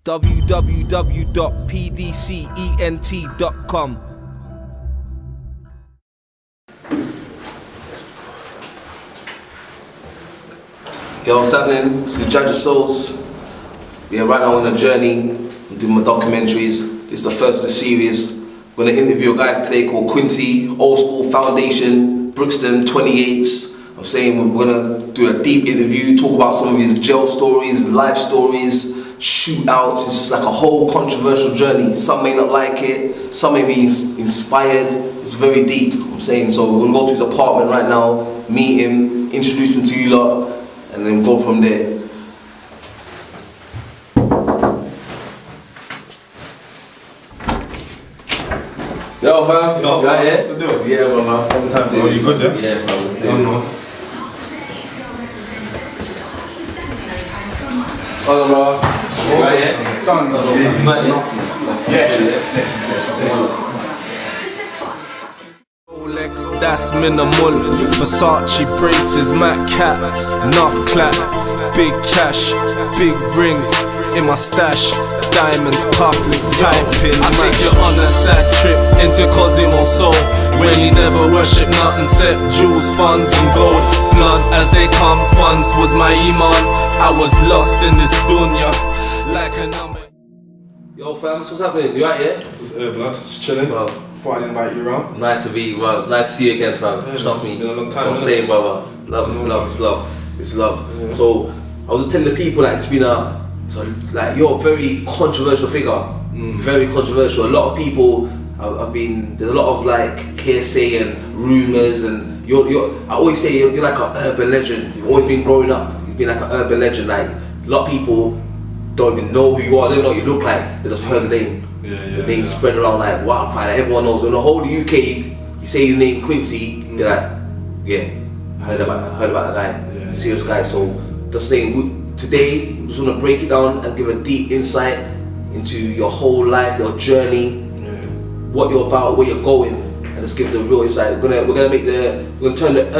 www.pdcent.com. Yo, what's happening? This is Jaja Souls. Yeah, right now on a journey. I'm doing my documentaries. This is the first of the series. I'm going to interview a guy today called Quincey, Old School Foundation, Brixton 28s. I'm saying we're going to do a deep interview, talk about some of his jail stories, life stories, shootouts. It's like a whole controversial journey. Some may not like it, some may be inspired. It's very deep, I'm saying. So we're going to go to his apartment right now, meet him, introduce him to you lot, and then go from there. Yo, fam. Yo, you right here? What's the deal? Yeah, man. Long time. Oh, you good, yeah? Yeah, fam. Let's do this. Hold on, bro. Right here? Done. Yeah. Rolex, that's minimal. Versace braces, Mac cap, enough clap. Big cash, big rings in my stash. Diamonds, cufflinks, tight pin. I take you on a sad trip into Qozo, when he never worshipped nothing except jewels, funds and gold. Blunt as they come, funds was my iman. I was lost in this dunya like a number. Yo, fam, what's happening? You right here? Just blood, just chilling. Bro. Thought I'd invite you around. Nice to meet you, bro. Nice to see you again, fam. Yeah, Trust me. it's been a long That's time, what I'm saying, brother. Love is love, it's love. It's love. Yeah. So, I was just telling the people that it's been a, so like you're a very controversial figure. Very controversial. A lot of people have been, there's a lot of like hearsay and rumours, and I always say you're like an urban legend. You've always been growing up, you've been like an urban legend. Like, a lot of people don't even know who you are, they don't know what you look like, they just heard the name. The name spread around like wildfire, everyone knows. In the whole UK, you say the name Quincey, they're like, yeah, I heard about that guy, serious guy. So just saying, today we just want to break it down and give a deep insight into your whole life, your journey, what you're about, where you're going, and just give the real insight. We're gonna turn the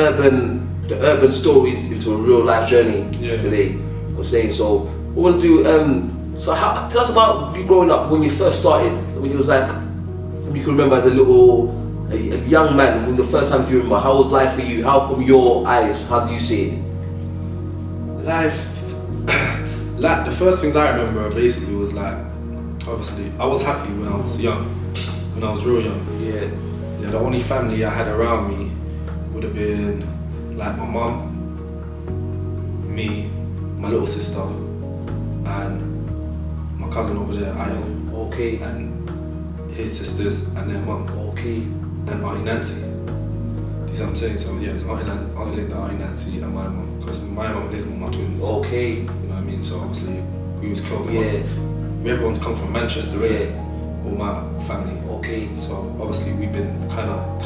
urban stories into a real life journey today. I'm saying, so we want to do so tell us about you growing up, when you first started, when you was like, you can remember as a young man, when the first time you remember, how was life for you? How, from your eyes, how do you see it? Life, like the first things I remember basically was like, obviously, I was happy when I was young, when I was real young. Yeah, the only family I had around me would have been like my mum, me, my little sister, and my cousin over there, Ayo. Okay. And his sisters and their mum. Okay. And Auntie Nancy. You see what I'm saying? So yeah, it's Auntie Linda, Auntie Nancy, and my mum. Because my mum and his mum are twins. Okay. You know what I mean? So obviously we was close. Yeah. Everyone's come from Manchester, really. All my family. Okay. So obviously we've been kind of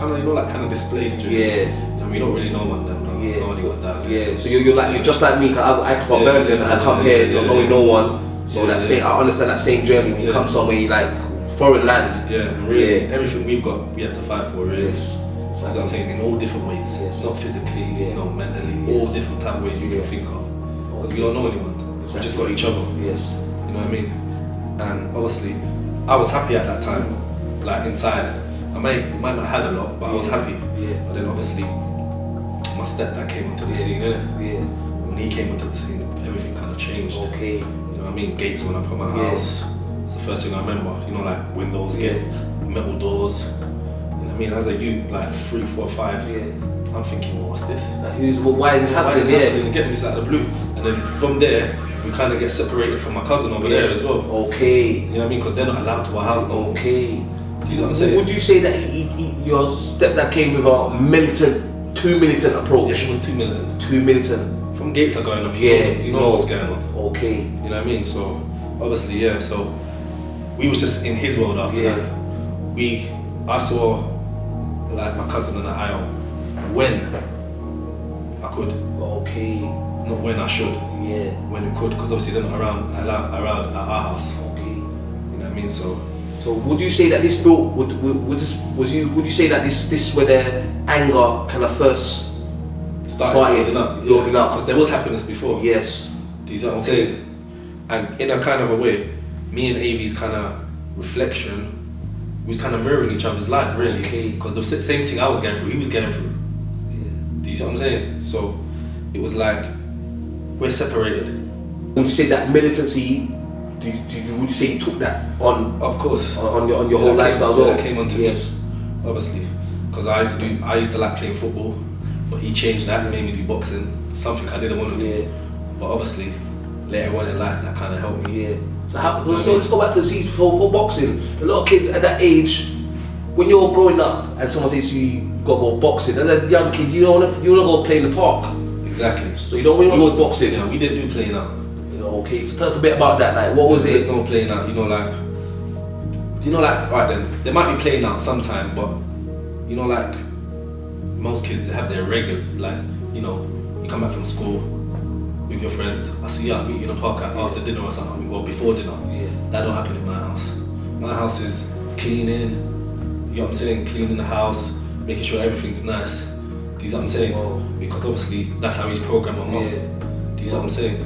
displaced. Really. Yeah. You know, we don't really know one of them. Nobody got that. Yeah. So you're just like me. I come from Birmingham and I come here, not knowing no one. So I understand that same journey. When you come somewhere, you like foreign land. Yeah, really. Everything we've got, we have to fight for, really. Yes. So I'm saying, in all different ways. Yes. Not physically, you know, mentally, all different type of ways you can think of. Because we don't know anyone. We just got each other. Yes. You know what I mean? And obviously, I was happy at that time. Like inside, I might not have had a lot, but I was happy. Yeah. But then obviously, my stepdad came onto the scene, innit? Yeah. When he came onto the scene, everything kind of changed. Okay. You know what I mean? Gates went up on my house. It's the first thing I remember. You know, like windows get metal doors. You know what I mean? As a youth, like 3, 4, 5. I'm thinking, well, what's this? Like, why is this happening? And getting this out of the blue. And then from there, we kind of get separated from my cousin over there as well. Okay. You know what I mean? Because they're not allowed to our house no more. Okay. Do you know what I'm saying? Would you say that your stepdad came with a too militant approach? Yeah, it was too militant. Too militant. From gates are going up. You know what's going on. Okay. You know what I mean? So obviously, so we was just in his world after that. I saw like my cousin and I when I could. Okay. Not when I should. Yeah. When we could, because obviously they're not around at our house. Okay. You know what I mean? So would you say that this built? Would you say that this is where the anger kind of first started building up? Because there was happiness before. Yes. Do you see what I'm saying? And in a kind of a way, me and Avi's kind of reflection, we was kind of mirroring each other's life, really. Because the same thing I was going through, he was going through. Do you see what I'm saying? So it was like, we're separated. Would you say that militancy, would you say you took that on? Of course. On your whole lifestyle as well? That came onto me, obviously. Because I used to like playing football, but he changed that and made me do boxing, something I didn't want to do. But obviously, later on in life, that kind of helped me. So let's go back to the season for boxing. A lot of kids at that age, when you're growing up and someone says to you, you gotta go boxing, as a young kid, you don't want to go play in the park. Exactly. So you don't really want to go boxing. Yeah, we didn't do playing out. Okay, so tell us a bit about that. Like, what was it? There's no playing out. Right then, they might be playing out sometimes, but like most kids have their regular, like, you come back from school with your friends. I see you, I'll meet you in the park after dinner or something, or before dinner. That don't happen in my house. My house is cleaning. You know what I'm saying? Cleaning the house, making sure everything's nice. Do you see what I'm saying? Because obviously that's how he's programmed my mom. Do you see what I'm saying?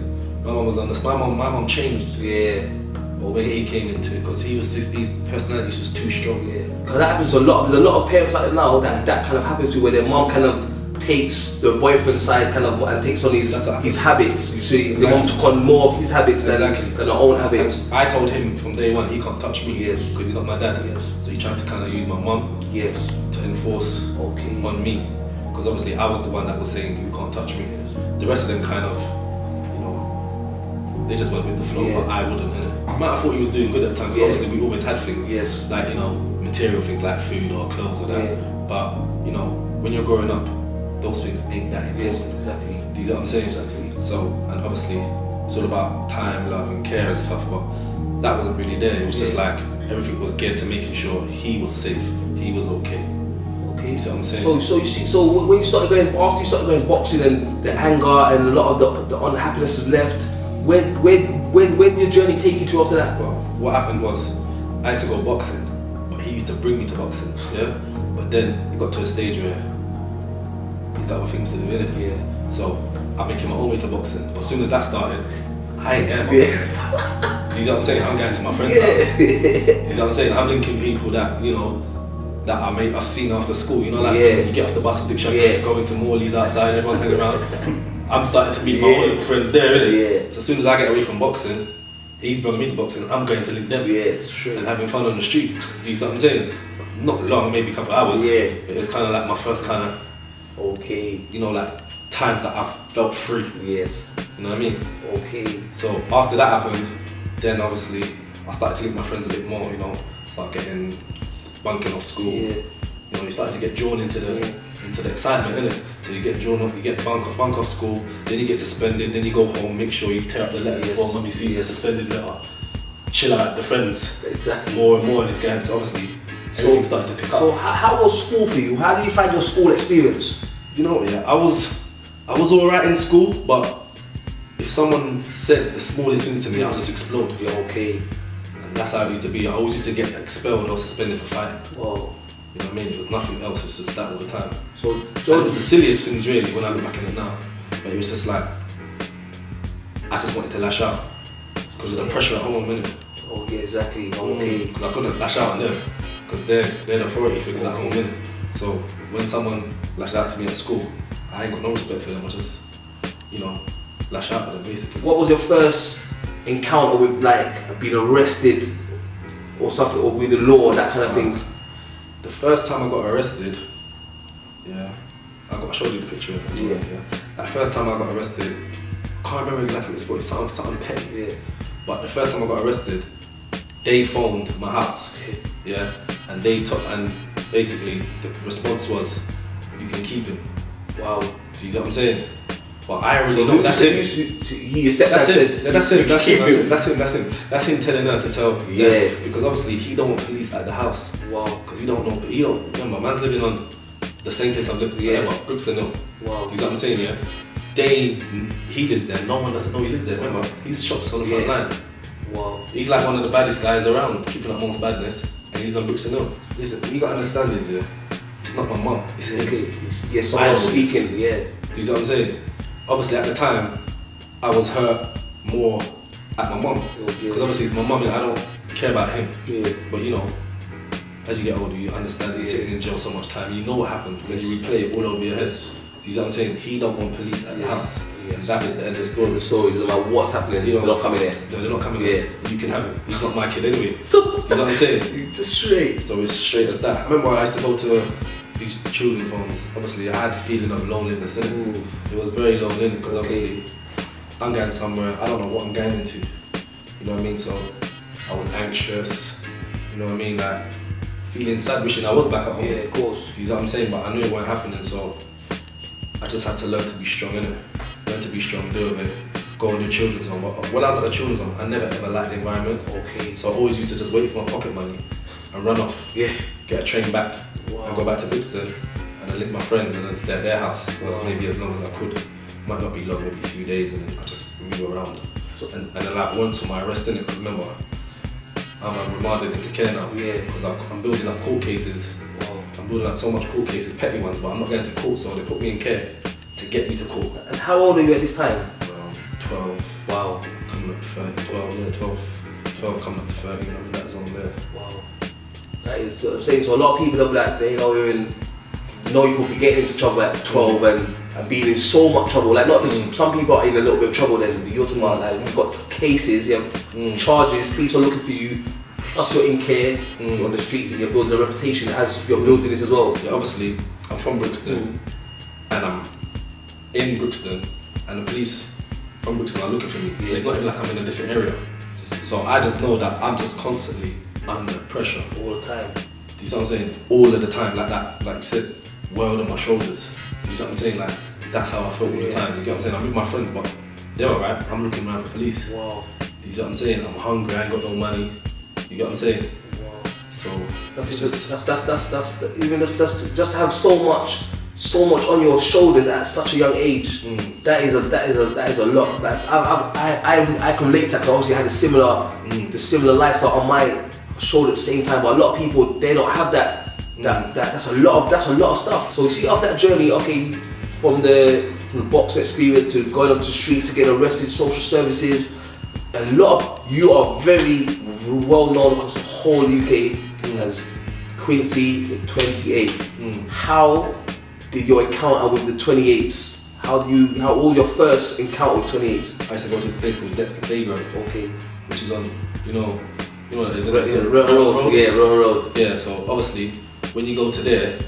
My mom was on this. My mom changed. When he came into it, because his personality was just too strong. Because that happens a lot. There's a lot of parents out there now that kind of happens to, where their mom kind of takes the boyfriend's side and takes on his habits. You see, the mom took on more of his habits than her own habits. I told him from day one he can't touch me. Because he's not my dad. So he tried to kind of use my mom. To enforce on me, because obviously I was the one that was saying you can't touch me. The rest of them kind of, they just went with the flow, but I wouldn't. I might have thought he was doing good at the time, because obviously we always had things, like material things like food or clothes or that. But when you're growing up, those things ain't that important. Do you know what I'm saying? So, and obviously it's all about time, love, and care and stuff. But that wasn't really there. It was just like everything was geared to making sure he was safe, he was okay. You see what I'm saying? So when you started going, after you started going boxing and the anger and a lot of the unhappiness is left, where did your journey take you to after that? Well, what happened was, I used to go boxing, but he used to bring me to boxing, But then it got to a stage where he's got other things to do, innit? So I became my own way to boxing. But as soon as that started, I ain't going boxing. Do you know what I'm saying? I'm going to my friend's house. Do you know what I'm saying? I'm linking people that, that I've seen after school, you get off the bus at Dick go into Morley's outside, everyone hanging around. I'm starting to meet my own little friends there, innit? So as soon as I get away from boxing, he's bringing me to boxing, I'm going to link them and having fun on the street. Do you see what I'm saying? Not long, maybe a couple of hours. But it's kind of like my first kind of, like times that I've felt free. You know what I mean? So after that happened, then obviously I started to link my friends a bit more, start getting bunking off school. You start to get drawn into the excitement, innit? So you get drawn up, you get bunk off school, then you get suspended, then you go home, make sure you tear up the letter before mommy sees the suspended letter. Chill out the friends. More and more in this game. So obviously everything started to pick up. So how was school for you? How do you find your school experience? I was alright in school, but if someone said the smallest thing to me, I would just explode. And that's how it used to be. I always used to get expelled or suspended for fighting. You know what I mean? It was nothing else, it was just that all the time. So it was the silliest things really when I look back on it now. But it was just like, I just wanted to lash out because of the pressure at home, innit? Because I couldn't lash out on them because they're the authority figures at home, innit? So when someone lashed out to me at school, I ain't got no respect for them. I just, lash out at them basically. What was your first encounter with like being arrested or something, or with the law, that kind of things? The first time I got arrested, I showed you the picture of it. That first time I got arrested, I can't remember exactly what it was for, something petty. But the first time I got arrested, they phoned my house. And they took, and basically the response was, you can keep him. Wow. See what I'm saying? But I already know that's it. That's him telling her to tell. Because obviously he don't want police at the house. Because he don't know. He don't remember. Man's living on the same place I've lived forever. Brooks and Hill. Do you know what I'm saying? He lives there. No one doesn't know he lives there. Remember, his shop's on the front line. He's like one of the baddest guys around, keeping up most badness, and he's on Brooks and Hill. Listen, you gotta understand this. It's not my mum. It's him. Someone speaking. Do you know what I'm saying? Obviously at the time, I was hurt more at my mum. Because obviously it's my mum and I don't care about him. Yeah. But you know, as you get older, you understand that you're sitting in jail so much time. You know what happened when you replay it all over your head. Do you know what I'm saying? He don't want police at the house. And that is the end of the story. The story doesn't matter what's happening. They're not coming in. No, they're not coming in. You can have him. He's not my kid anyway. You know what I'm saying? Just straight. So it's straight as that. I remember I used to go to these children's homes. Obviously, I had a feeling of loneliness in it. It was very lonely because obviously I'm going somewhere. I don't know what I'm going into. You know what I mean? So I was anxious. You know what I mean? Like feeling sad, wishing I was back at home. Yeah, of course. You know what I'm saying? But I knew it wasn't happening. So I just had to learn to be strong, innit? Learn to be strong, deal with it. Go on the children's home. When I was at the children's home, I never ever liked the environment. Okay. So I always used to just wait for my pocket money and run off. Yeah. Get a train back and go back to Brixton and then link my friends and then stay at their house for maybe as long as I could. Might not be long, maybe a few days, and then I just move around. And then like once for my arrest, innit? Because remember, I'm remanded into care now. Yeah. Because I'm building up court cases. I'm building up so much court cases, petty ones, but I'm not going to court, so they put me in care to get me to court. And how old are you at this time? Around 12. Wow. Coming up to 30, 12, yeah, 12 coming up to 30, you know, in that zone there. Wow. That is what I'm saying. So a lot of people are like, they know you're in, you could be getting into trouble at 12 and being in so much trouble. Like not just, some people are in a little bit of trouble then, but you're talking about like, you've got cases, you have charges, police are looking for you, plus you're in care, you're on the streets and you're building a reputation as you're building this as well. Yeah, obviously, I'm from Brixton and I'm in Brixton and the police from Brixton are looking for me. So it's not even like I'm in a different area. So I just know that I'm just constantly under pressure. All the time. Do you see what I'm saying? All of the time, like that, like you said, world on my shoulders. Do you see what I'm saying? Like, that's how I feel all the time. You get what I'm saying? I'm with my friends, but they're alright. I'm looking around for police. Wow. Do you see what I'm saying? I'm hungry, I ain't got no money. You get what I'm saying? Wow. So that's just have so much on your shoulders at such a young age. That is a lot. Like I can relate to that. Obviously, I had the similar lifestyle on my shoulder at the same time. But a lot of people, they don't have that. That's a lot of stuff. So see, after that journey, okay, from the boxing experience to going onto the streets to get arrested, social services, you are very well known across the whole UK as Quincey with 28. How did your encounter with the 28s? How was your first encounter with 28s? I used to go to this place called Dexter Playground. Okay. Which is on, you know what it is? Road. Yeah, Road. Yeah, so obviously when you go to there,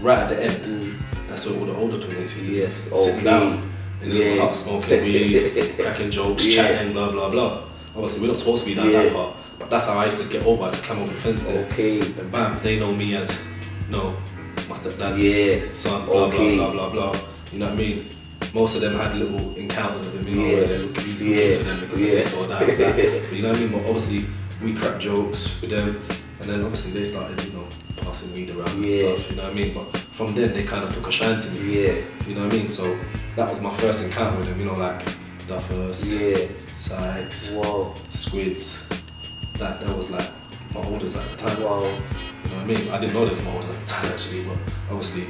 right at the end, that's where all the older 28s used to be. Sitting down in the little hut, smoking weed, cracking jokes, chatting, blah blah blah. Obviously we're not supposed to be down that part, but that's how I used to get over. I used to climb over the fence there. Okay. And bam, they know me as, my stepdad's son, blah blah blah blah blah. You know what I mean? Most of them had little encounters with him, where they're looking for them because of this or that. But you know what I mean? But obviously we cracked jokes with them, and then obviously they started, passing weed around and stuff. You know what I mean? But from then they kind of took a shine to me. You know what I mean? So that was my first encounter with them. Like Duffers, Sykes, Squids. That was like my oldest at the time. Wow. You know what I mean? I didn't know they was my oldest at the time actually, but obviously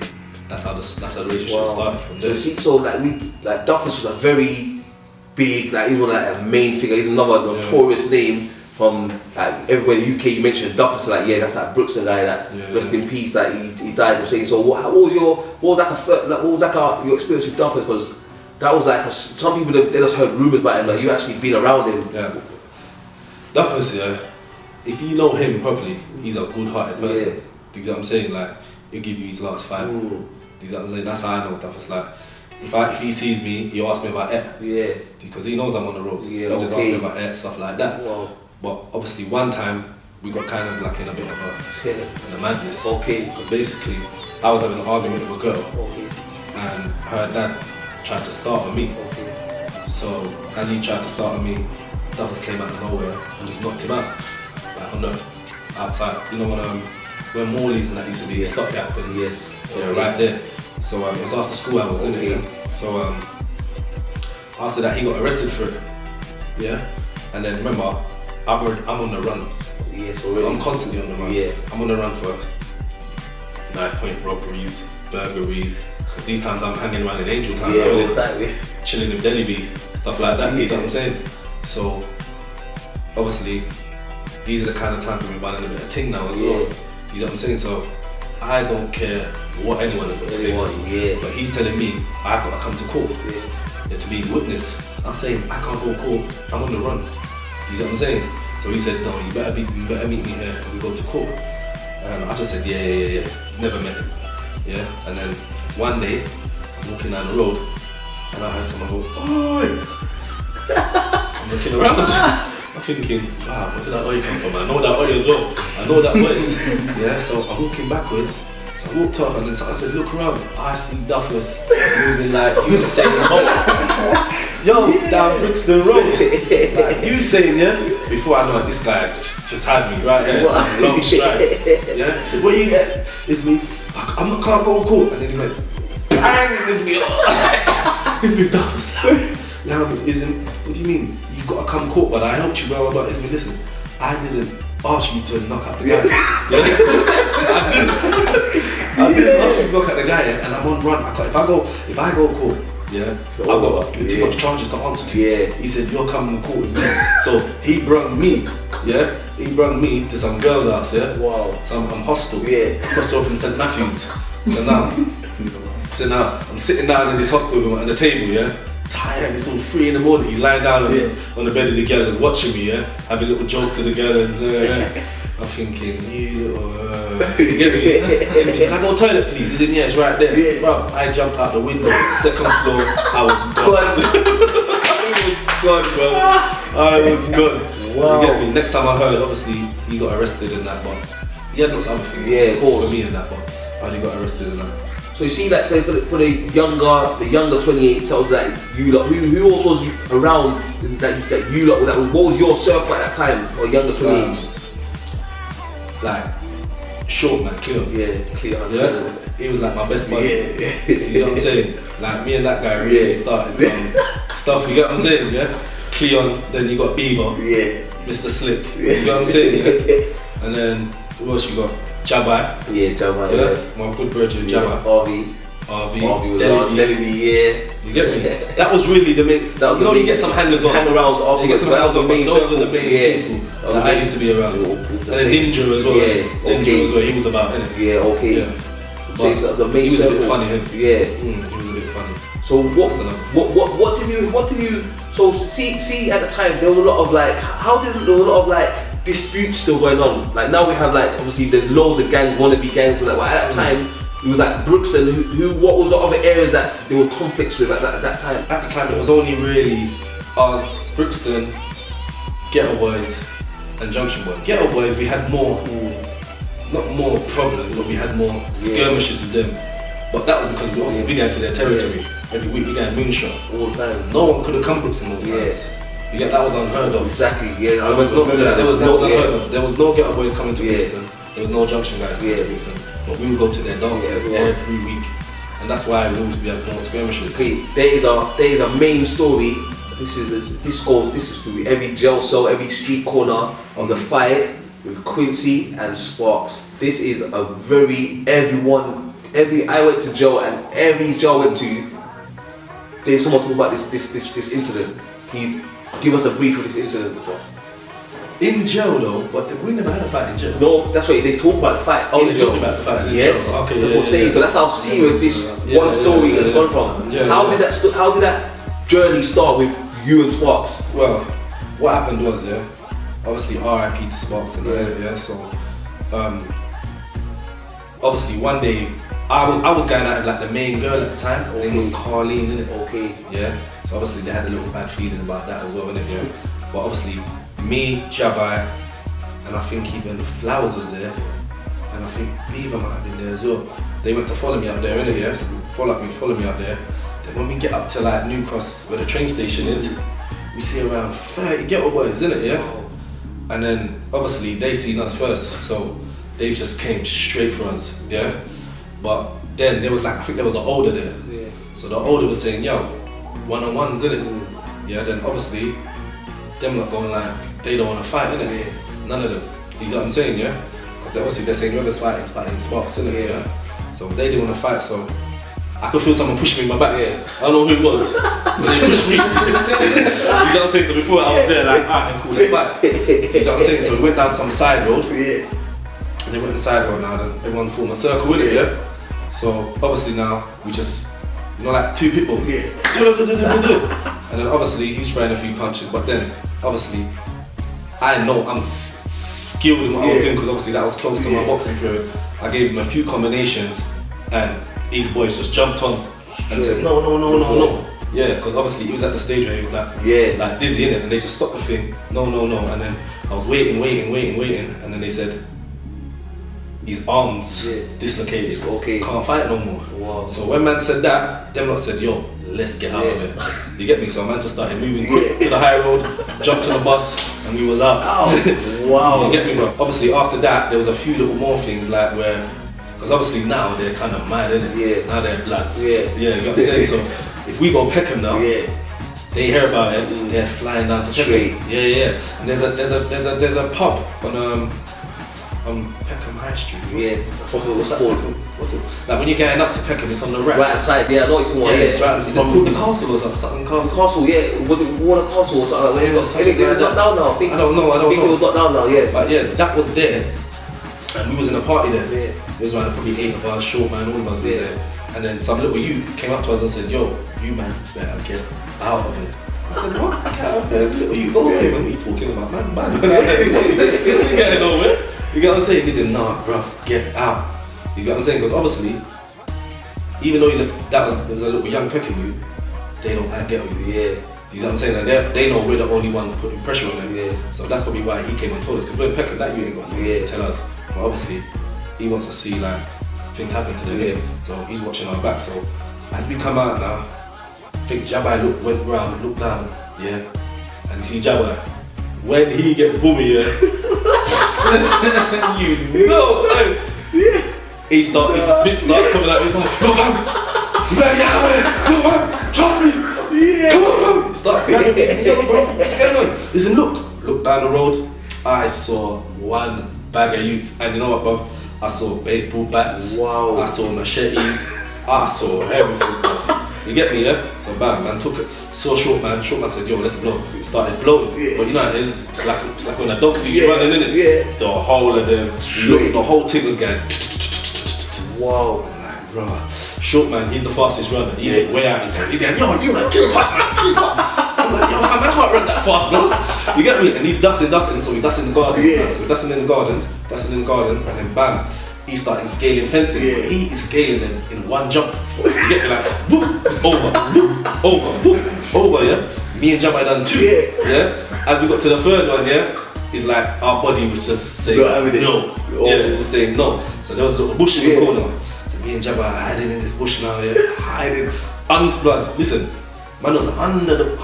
that's how the relationship started from there. So Duffers was a very big, he was like a main figure. He's another notorious name from everywhere in the UK. You mentioned Duffers, so that's that Brixton guy that rest in peace. He died. I'm saying. So what was your experience with Duffers? Because that was some people they just heard rumours about him. Like you actually been around him. Yeah. Duffers, if you know him properly, he's a good-hearted person. Do you know what I'm saying? Like he'll give you his last five. Do you know what I'm saying? That's how I know Duffers. Like if he sees me, he'll ask me about it. Because he knows I'm on the road. He'll just ask me about it, stuff like that. Wow. But obviously one time we got kind of like in a bit of a madness. Because basically I was having an argument with a girl and her dad tried to start with me. So as he tried to start with me, Duffers came out of nowhere and just knocked him out. Like on the outside. You know when Morley's and that used to be stopgap and right there. So it was after school hours, isn't it? So after that he got arrested for it. And then remember, I'm on the run. I'm constantly on the run. I'm on the run for knife point robberies, burglaries. Because these times I'm hanging around in Angel Town, chilling in Delhi, stuff like that. You know what I'm saying? So obviously these are the kind of times we're running a bit of ting now as well. You know what I'm saying? So I don't care what anyone has got to say to me, but he's telling me I've got to come to court to be his witness. I'm saying I can't go to court, I'm on the run. You know what I'm saying? So he said, no, you better meet me here and we go to court. I just said, yeah. Never met him. Yeah. And then one day, I'm walking down the road and I heard someone go, oi! I'm looking around. I'm thinking, wow, where did that oi come from? I know that oi as well. I know that voice. Yeah, so I'm walking backwards. So I walked up and then I said, look around. I see duffers moving like Usain Bolt. Yo, down Brixton Road. Like Usain, yeah? Before I know it, this guy just had me right here. Some long strides. Yeah? He said, where you at? It's me. I can't go on court. And then he went, bang! It's me. It's me duffers. Now, isn't, what do you mean? You gotta come court, but I helped you, blah, blah, blah. Isn't, listen, I didn't ask you to knock out the guy. I didn't ask you to knock out the guy, and I'm on run. If I go court, I've got too much charges to answer to. He said, you're coming to court with me. So he brought me, to some girl's house, some hostel, hostel from St. Matthews. So now I'm sitting down in this hostel with him at the table, tired, it's all 3 in the morning, he's lying down on the bed of the girl, just watching me, having little jokes with the girl, and I'm thinking, you get me? Can I go to the toilet please? He said, yeah, it's right there. Bro, I jumped out the window, 2nd floor, I was gone. I was gone. Wow. You get me? Next time I heard, obviously, he got arrested in that, but he had lots of other things for me in that, but I only got arrested in that. So you see, like, so for the younger 28, so like you lot, who else was around that you lot? What was your circle at that time, or younger 28s? Like short man, Cleon. Cleon. Yeah, he was like my best buddy. You know what I'm saying? Like me and that guy really started some stuff. You get what I'm saying? Yeah. Cleon. Then you got Beaver. Mr. Slick. You know what I'm saying? Yeah? And then who else you got? Jaja. Jaja. Yeah, my good brother Jaja. RV was on, Deliby, You get me? That was really the main. That was you get some hangers on. Hang around. You get some hangers on. Those were the main people that I used to be around. And then Ninja as well. Ninja was where he was about, innit? He was a bit funny, he was a bit funny. So what did you? So see at the time there was a lot of like, there was a lot of like disputes still going on. Like now we have like, obviously there's loads of gangs, wannabe gangs, and like, but at that time it was like Brixton. What was the other areas that there were conflicts with at that time? At the time it was only really us, Brixton, Ghetto Boys, and Junction Boys. Ghetto Boys, we had more, not more problems, but we had more skirmishes with them. But that was because we also big into their territory. Every week we got a moonshot all the time. No one could have come Brixton those times. You get that was unheard of. Exactly. There was no Ghetto Boys coming to Brixton. There was no Junction guys coming to Brixton. But we would go to their dances every week, and that's why we had more skirmishes. Okay, there is a main story. This is through every jail cell, every street corner of the fight with Quincey and Sparks. This is a I went to jail, and every jail I went to, there's someone talking about this incident. Can you give us a brief of this incident? In jail though, but we never had a fight in jail. No, that's right, they talk about the fights. Oh, they talk about the fights in jail. Okay, that's what I'm saying. So that's how serious this one story has gone from. How did that journey start with you and Sparks? Well, what happened was, obviously RIP to Sparks and so obviously one day I was going out with like the main girl at the time. Her name was Carleen, innit? So obviously they had a little bad feelings about that as well, innit? But obviously me, Jaja, and I think even Flowers was there, and I think Beaver might have been there as well. They went to follow me up there, innit? So follow me up there. Then when we get up to like New Cross, where the train station is, we see around 30 Ghetto Boys, innit? And then obviously they seen us first, so they just came straight for us, But then there was like, I think there was an older there. So the older was saying, yo, one-on-ones, innit? Then obviously them not going like, they don't want to fight, innit? None of them. You know what I'm saying, Because obviously they're saying whoever's fighting Sparks, innit? So they didn't want to fight, so I could feel someone pushing me in my back. I don't know who it was, but they pushed me. I what I'm saying? So before I was there, like, alright, cool, let's fight. You know what I'm saying? So we went down some side road. Yeah. And they went the side road now, then everyone formed a circle with it, yeah? So obviously now, we just, you know, like 2 pit bulls. Yeah. And then obviously, he's throwing a few punches, but then, obviously, I know I'm skilled in what I was doing, because obviously that was close to my boxing period. I gave him a few combinations, and these boys just jumped on and said, no. Yeah, because obviously he was at the stage where he was like dizzy in it, and they just stopped the thing, no. And then I was waiting, and then they said, his arms dislocated, can't fight no more. Wow. So when man said that, them lot said, yo, let's get out of it. You get me? So man just started moving quick to the high road, jumped on the bus, and we was out. Wow. You get me, bro? Obviously after that, there was a few little more things like where, because obviously now they're kind of mad, innit? Yeah. Now they're bloods. Yeah. You know what I'm saying? So if we go Peckham now, they hear about it, they're flying down to Peckham. Yeah. And there's a pub on Peckham High Street. What's that called? What's it? Like when you're getting up to Peckham, it's on the right. Right outside, I know what you're talking about. It's right. Is it called the Castle or something? Castle, Water Castle or something. It got down now. I don't know. I think it was got down now, But yeah, that was there. And we was in a party there. It was around probably 8 of us, short man, all of us was there. And then some little youth came up to us and said, yo, you man better get out of it. I said, what? I can't out of it. There's a little youth. Go away, man. What are you talking about? Man's bad. You're getting nowhere. You get what I'm saying? He said, nah, bruv, get out. You get what I'm saying? Because obviously, even though there's a little young Peckham youth, they don't like ghetto youths. You know what I'm saying? Like they know we're the only ones putting pressure on them. So that's probably why he came and told us. Because we're in Peckham, that you ain't got to tell us. But obviously, he wants to see like things happen to them. So he's watching our back. So as we come out now, I think Jaja went round, looked down, and you see Jaja. When he gets boomy, you know, his spit starts coming out. He's like, yo, fam, you better get out of here. Yo, fam, trust me. Come on, fam. Start grabbing me. Yo, bro, what's going on? Listen, look down the road. I saw one bag of youths, and you know what, bro? I saw baseball bats. Wow. I saw machetes. I saw everything, bro. You get me, yeah? So bam, man took it. Saw short man said, yo, let's blow. It started blowing. But you know, it's like when a dog sees you running, innit? The whole of them, the whole thing was going. Wow. I'm like, bro, short man, he's the fastest runner. He's way out in front. He's like, yo, you man, keep up, man, keep up. I'm like, yo, fam, I can't run that fast, bro. You get me? And he's dusting, so we dust in the gardens. So we're dusting in the gardens, and then bam. He started scaling fences, but he is scaling them in one jump. You get me, like, whoop, over, yeah? Me and Jaja done 2, As we got to the third one, it's like our body was just saying no. Just saying no. So there was a little bush in the corner. So me and Jaja hiding in this bush now, hiding. Listen, man was under the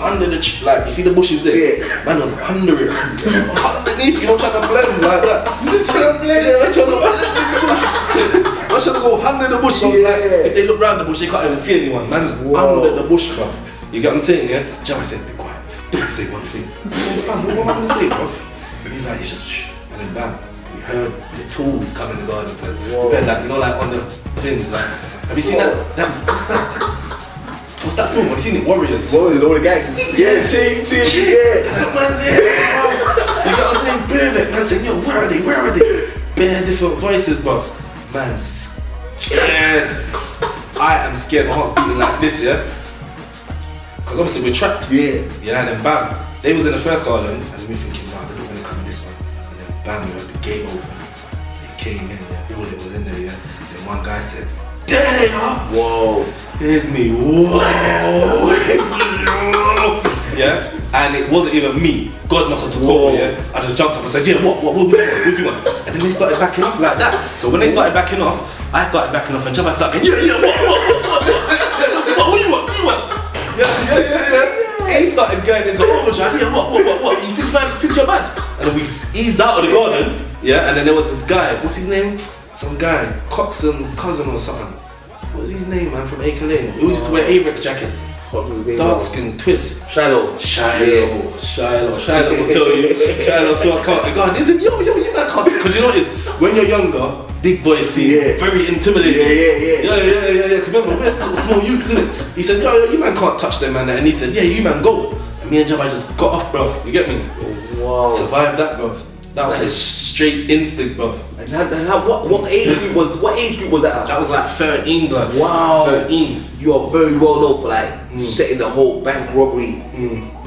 like, you see the bushes there? Man was under it. Underneath, you don't try to blend like that. I'm trying to go under the bush. So like, if they look round the bush, they can't even see anyone. Man's under the bush, bruv. You get what I'm saying, Jaja said, be quiet. Don't say one thing. Fam, what am I going to say, bruv? He's like, it's just shh. And then bam, we heard the tools come in the garden. We heard that, you know, like on the things. Like, have you seen that? What's that film? Have you seen it? Warriors, all the gangs. That's what man's here. You got what I'm saying? Perfect. Man saying, yo, where are they? Bare different voices, but man's scared. I am scared. My heart's beating like this, Because obviously we're trapped. And then bam, they was in the first garden, and we thinking, nah, they're not gonna come in this one. And then bam, we had the gate open. They came in, all it was in there, Then one guy said, there they are. Whoa. Here's me. Whoa. And it wasn't even me. God must have took over, I just jumped up and said, what do you want? And then they started backing off like that. So when they started backing off, I started backing off, and Jaja started going, what? I said, what do you want? He started going into overdrive. What? You think you're bad? And then we eased out of the garden, and then there was this guy, what's his name? Some guy, Coxon's cousin or something. What was his name, man, from Acre Lane? He used to wear Avrex jackets. Dark skin, twist. Shiloh will tell you. Shiloh saw us come out. God, listen, yo, you man can't. Because you know what it is? When you're younger, big boys see very intimidating. Yeah. Remember, we're small youths, innit? He said, yo, you man can't touch them, man. And he said, yeah, you man go. And me and Jaja just got off, bruv. You get me? Wow. Survived that, bruv. That was a straight instinct, bruv. And what age group was that? That was like 13, blood. Wow. 13. You are very well known for like setting the whole bank robbery,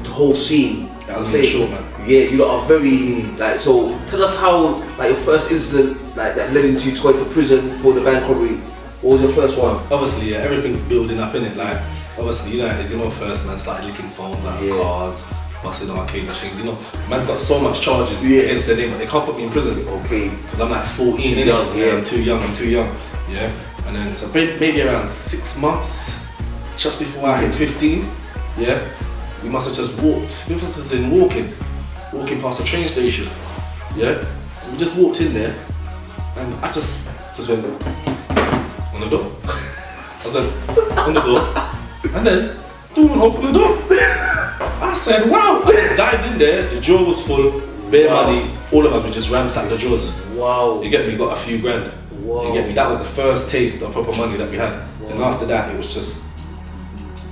the whole scene. That was really short, man. Yeah, you lot are very like. So tell us how like your first incident like that led into you to go to prison for the bank robbery. What was your first one? Obviously, yeah, everything's building up in it. Like, obviously, you know, as you know, first man started licking phones, like cars, busting arcade machines. You know, man's got so much charges against their name, but they can't put me in prison. Okay. Because I'm like 14, I'm too young. Yeah. And then so maybe around 6 months, just before I hit 15. Yeah. We must have just walked. We must have been walking past a train station. Yeah. So we just walked in there, and I just went on the door. I went on the door, and then no one opened the door. I said, "Wow!" I just dived in there. The drawer was full, bare money. All of us we just ransacked the drawers. Wow. You get me? Got a few grand. Wow. You get me? That was the first taste of proper money that we had. Wow. And after that, it was just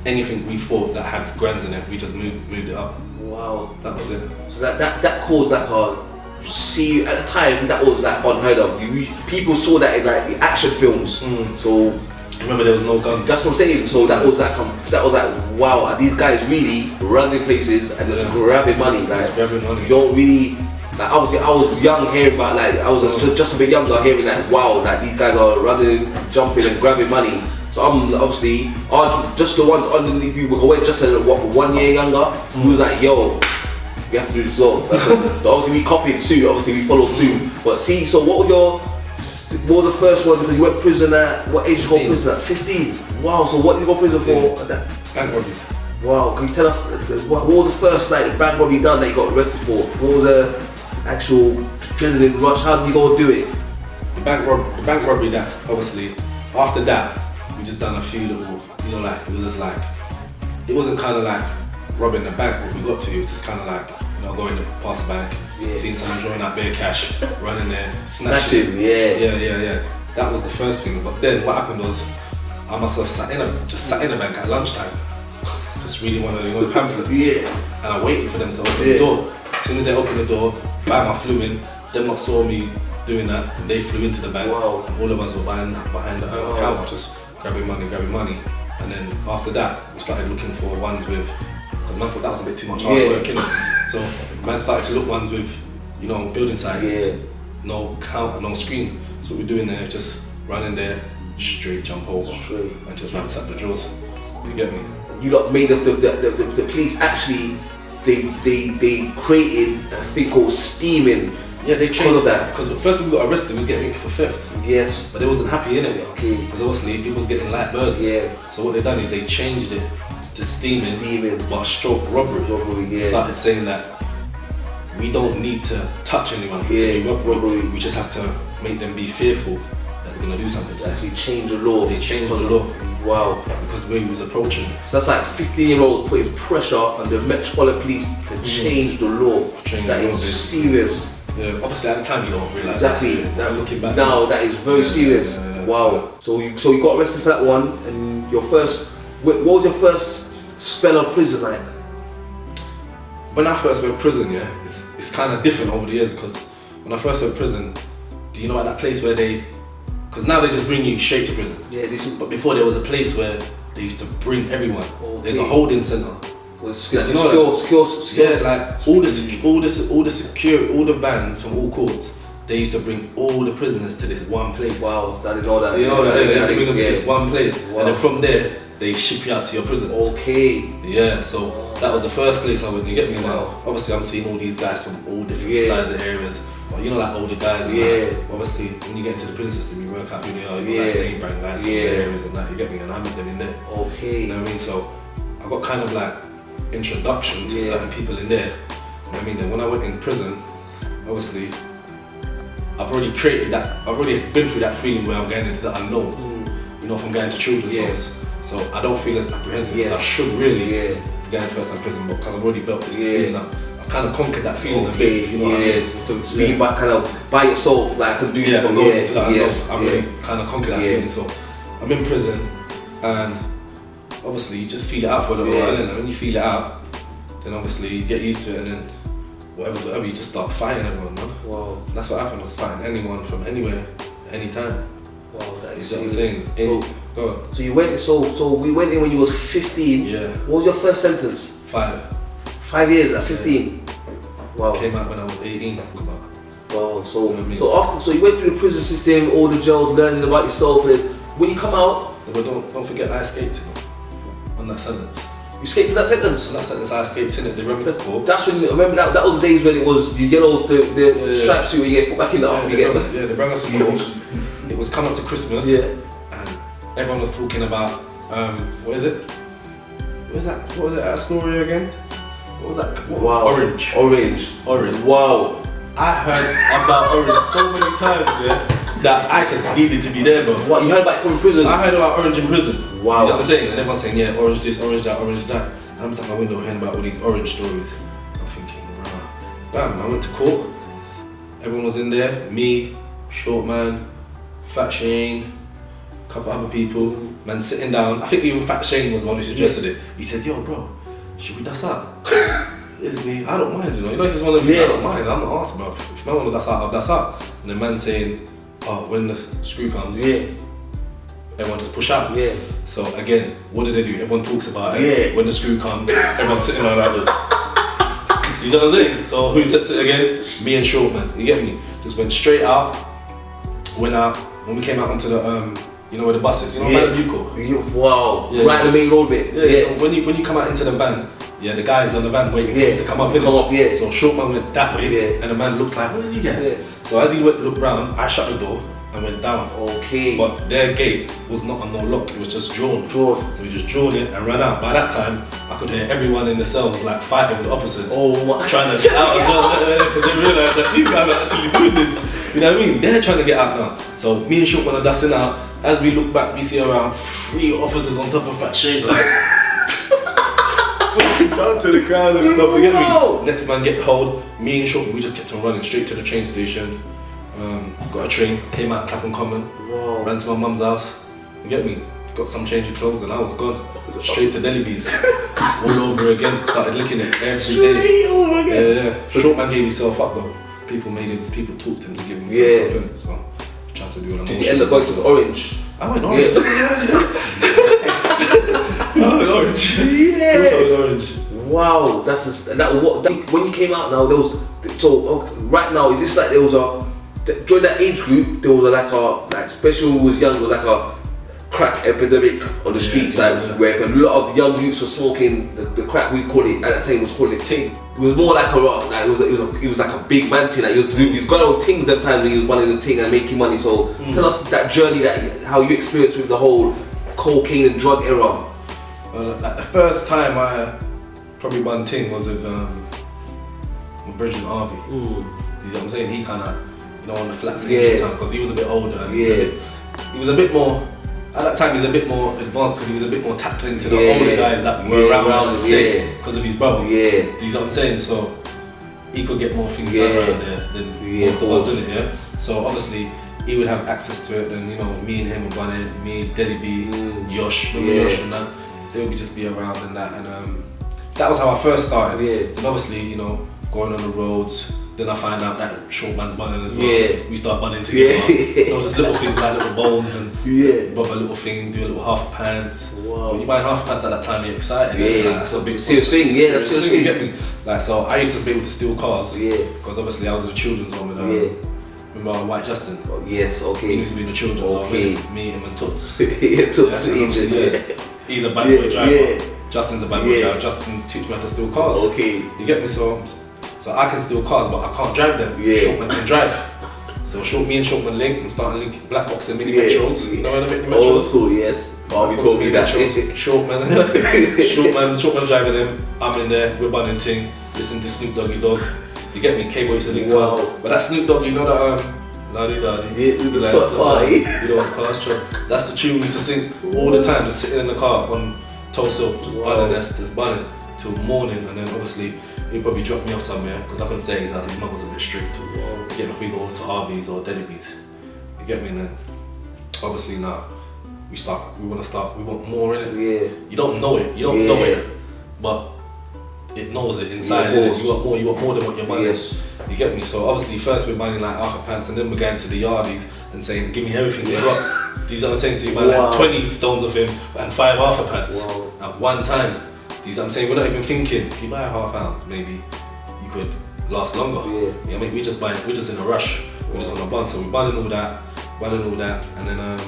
anything we thought that had grands in it, we just moved it up. Wow. That was it. So that caused like a see at the time that was like unheard of. People saw that as like the action films. So remember there was no guns. That's what I'm saying. So that was like wow, are these guys really running places and just grabbing money? Like just grabbing money. You don't really like obviously I was young hearing about like I was just a bit younger hearing that wow, like these guys are running, jumping and grabbing money. So I'm obviously just the ones underneath you were just 1 year younger. Who was like, yo, we have to do this long. So obviously we copied suit. Obviously we followed suit. But see, so what was the first one? Because you went prison at what age? You go prison at 15. Wow. So what did you go prison for? At that? Bank robberies. Wow. Can you tell us what was the first like bank robbery done that you got arrested for? What was the actual adrenaline rush? How did you go do it? The bank robbery. That obviously after that. We just done a few little, you know, like it was just like, it wasn't kind of like robbing the bank. What we got to, it was just kind of like, you know, going past the bank, seeing someone drawing out bare cash, running there, snatching. Yeah. That was the first thing. But then what happened was, I must have sat in the bank at lunchtime, just reading one of the pamphlets. And I waited for them to open the door. As soon as they opened the door, bam, I flew in. Them lot saw me doing that, and they flew into the bank. Wow. And all of us were behind the counter, just grabbing money, and then after that we started looking for ones with, because man thought that was a bit too much hard work, innit? So man started to look ones with, you know, building signs, no counter, no screen. So what we're doing there, just running there, straight jump over, and just ransack the drawers. You get me? You lot made the police actually, they created a thing called steaming. Yeah, they changed of that. Because first we got arrested, we was getting for theft. Yes. But they wasn't happy in it. Okay. Because obviously people was getting light birds. Yeah. So what they done is they changed it to steaming. But stroke robbery. They started saying that we don't need to touch anyone for it to be robbery. We just have to make them be fearful that we're gonna do something. To actually change the law. They changed the law. Wow. Because we was approaching. So that's like 15-year-olds putting pressure on the Metropolitan Police to change the law. That is serious. Yeah, obviously at the time you don't realise. Exactly. Looking back now that is very serious. Wow. So you got arrested for that one, and your first. What was your first spell of prison like? When I first went to prison, it's kind of different over the years, because when I first went to prison, do you know at that place where because now they just bring you straight to prison. Yeah. But before there was a place where they used to bring everyone. Okay. There's a holding centre. Yeah, like all the vans from all courts, they used to bring all the prisoners to this one place. Wow, I didn't know that. You know that? They used to bring them to this one place, and then from there they ship you out to your prisons. Okay. Yeah, so that was the first place I went. You get me now? Obviously, I'm seeing all these guys from all different sides of areas. But you know, like older guys. And obviously, when you get into the prison system, you work out who they are. You like name brand guys from the areas and that. You get me? And I met them in there. Okay. You know what I mean? So I got kind of like introduction to certain people in there. You know what I mean? Then when I went in prison, obviously I've already created that, I've already been through that feeling where I'm going into the unknown. You know, if I'm going to children's homes. So I don't feel as apprehensive as I should really for going first time prison, because I've already built this feeling up. I've kind of conquered that feeling a bit, if you know what I mean. To be kind of by yourself, like I could do this. But going into that unknown, I've already kind of conquered that feeling. So I'm in prison, and obviously you just feel it out for a little while, and when you feel it out, Then obviously you get used to it, and then whatever, you just start fighting everyone, man. Wow. And that's what happened. I was fighting anyone from anywhere, anytime. Wow, that is You know what I'm saying? So you went. So we went in when you was 15. Yeah. What was your first sentence? 5. 5 years at 15. Wow. Came out when I was 18. Wow. So You know what I mean? so you went through the prison system, all the jails, learning about yourself, and when you come out, But don't forget I escaped on that sentence. you escaped to that sentence. On that sentence I escaped in it. They brought me to court. That's when, remember that was the days when it was the yellows, the stripes suit, where you get put back in the after you get. Yeah, they brought us to court. It was coming up to Christmas. Yeah. And everyone was talking about what is it? What was that story again? What was that? Wow. Orange. Orange. Wow. I heard about Orange so many times, that I just needed to be there, bro. What, you heard about it from prison? I heard about Orange in prison. Wow. You know what I'm saying? And everyone's saying, yeah, Orange this, Orange that, Orange that. And I'm sat at my window hearing about all these Orange stories. I'm thinking, rah. Bam, I went to court. Everyone was in there. Me, Short Man, Fat Shane, a couple other people. Man sitting down. I think even Fat Shane was the one who suggested it. He said, yo, bro, should we dust up? It's me. I don't mind, you know. It's just one of the things I don't mind. I'm not asked, bro. If man want to dust out, I'll dust out. And the man saying, oh, when the screw comes, everyone just push out. Yeah. So again, what do they do? Everyone talks about it. Yeah. When the screw comes, everyone's sitting on like this. You know what I'm saying? So who sets it again? Me and Short Man. You get me? Just went straight out. Went out. When we came out onto the you know where the bus is. You know where the Buco? Wow. Yeah. Right in the main road bit. Yeah. So when you come out into the van, the guys on the van waiting for you to come up. Yeah. So Short Man went that way, and the man looked like, where does he get? Yeah. So as he looked round, I shut the door and went down. Okay. But their gate was not on no lock, it was just drawn. So we just drawn it and ran out. By that time, I could hear everyone in the cell was like fighting with the officers. Oh my. Trying to get out, because they realised that these guys are actually doing this. You know what I mean? They're trying to get out now. So me and Short Man are dusting out. As we look back, we see around 3 officers on top of Fat Shane. Down to the ground and stuff, you get me? Next man get hold, me and Short, we just kept on running straight to the train station. Got a train, came out Clapham Common, ran to my mum's house, you get me? Got some change of clothes and I was gone. Straight to Deli Bees, all over again, started licking it every day. Yeah. Short Man gave himself up though. People talked to him to give himself up in it, so I tried to do what I'm. Did you end up going to the Orange? I went Orange. Orange. Yeah. Orange. Wow, when you came out now, there was right now is this like there was during that age group there was especially when we was young, there was like a crack epidemic on the streets where a lot of young youths were smoking the crack. We call it at that time was called it ting. It was more like it was like a big man thing. Like he was going on things them times when he was running the ting and making money. So tell us that journey, how you experienced with the whole cocaine and drug era. Like the first time I probably one ting was with Bridget Harvey. You know what I'm saying? He kind of, on the flats at the time because he was a bit older and he was a bit more. At that time, he was a bit more advanced because he was a bit more tapped into the older guys that were around the state because of his brother. Do you know what I'm saying? So he could get more things done around there than most of us, innit? Yeah. So obviously he would have access to it, and me and him would run it. Me, Deli B, Yosh, Yosh and that. They would just be around and that, and that was how I first started. And obviously, going on the roads. Then I find out that Short Man's bunning as well. We start bunning together. There was just little things like little bowls and rub a little thing, do a little half pants. Wow. When you buy half pants at that time, you're excited. Like, that's a big serious thing. That's serious thing. You get me? Like, so I used to be able to steal cars. Because obviously I was in the children's home with remember White Justin? Yes, okay. He used to be in the children's home with me, him and Toots. Toots. He's a bad boy driver. Justin's a bad boy driver. Justin teach me how to steal cars. Okay. You get me? So I can steal cars, but I can't drive them. Short Man can drive. So me and Short Man link and start linking black box and mini metros. You know what I mean? Old school, yes. Bobby told me that. Short Man driving them. I'm in there. We're bunning ting. Listen to Snoop Doggy Dogg. You get me? K-Boy used to link cars. But that Snoop Dogg, you know that Ladi Dadi. That's the tune we used to sing all the time. Just sitting in the car on Tulsa, just bunning till morning, and then obviously. He'd probably drop me off somewhere because I couldn't say his mum was a bit strict. Get if we go to Harvey's or Deli Bees. You get me? And then obviously now we want more in it. You don't know it, but it knows it inside. Yeah, You want more than what you're buying. Yes. You get me? So obviously first we're buying like half a pants, and then we're going to the yardies and saying, give me everything they got. Do you know what I'm saying? So you buy like 20 stones of him and 5 half a pants at one time. Do you know what I'm saying? We're not even thinking, if you buy a ½ ounce, maybe you could last longer. Yeah. I mean, we're just in a rush. We're just on a bun. So we're buying all that, and then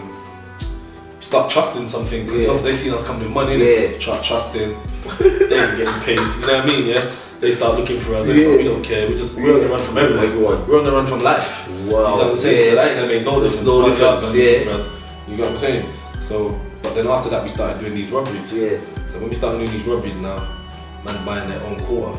start trusting something, because they see us coming with money, they start trusting, they ain't getting paid, you know what I mean, yeah? They start looking for us, we don't care, we're on the run from everyone. We're on the run from life. Wow. Do you know what I'm saying? So that ain't gonna make no difference. No difference, for us. You know what I'm saying? So, but then after that we started doing these robberies. Yeah. So when we started doing these robberies now, man's buying their own quarter.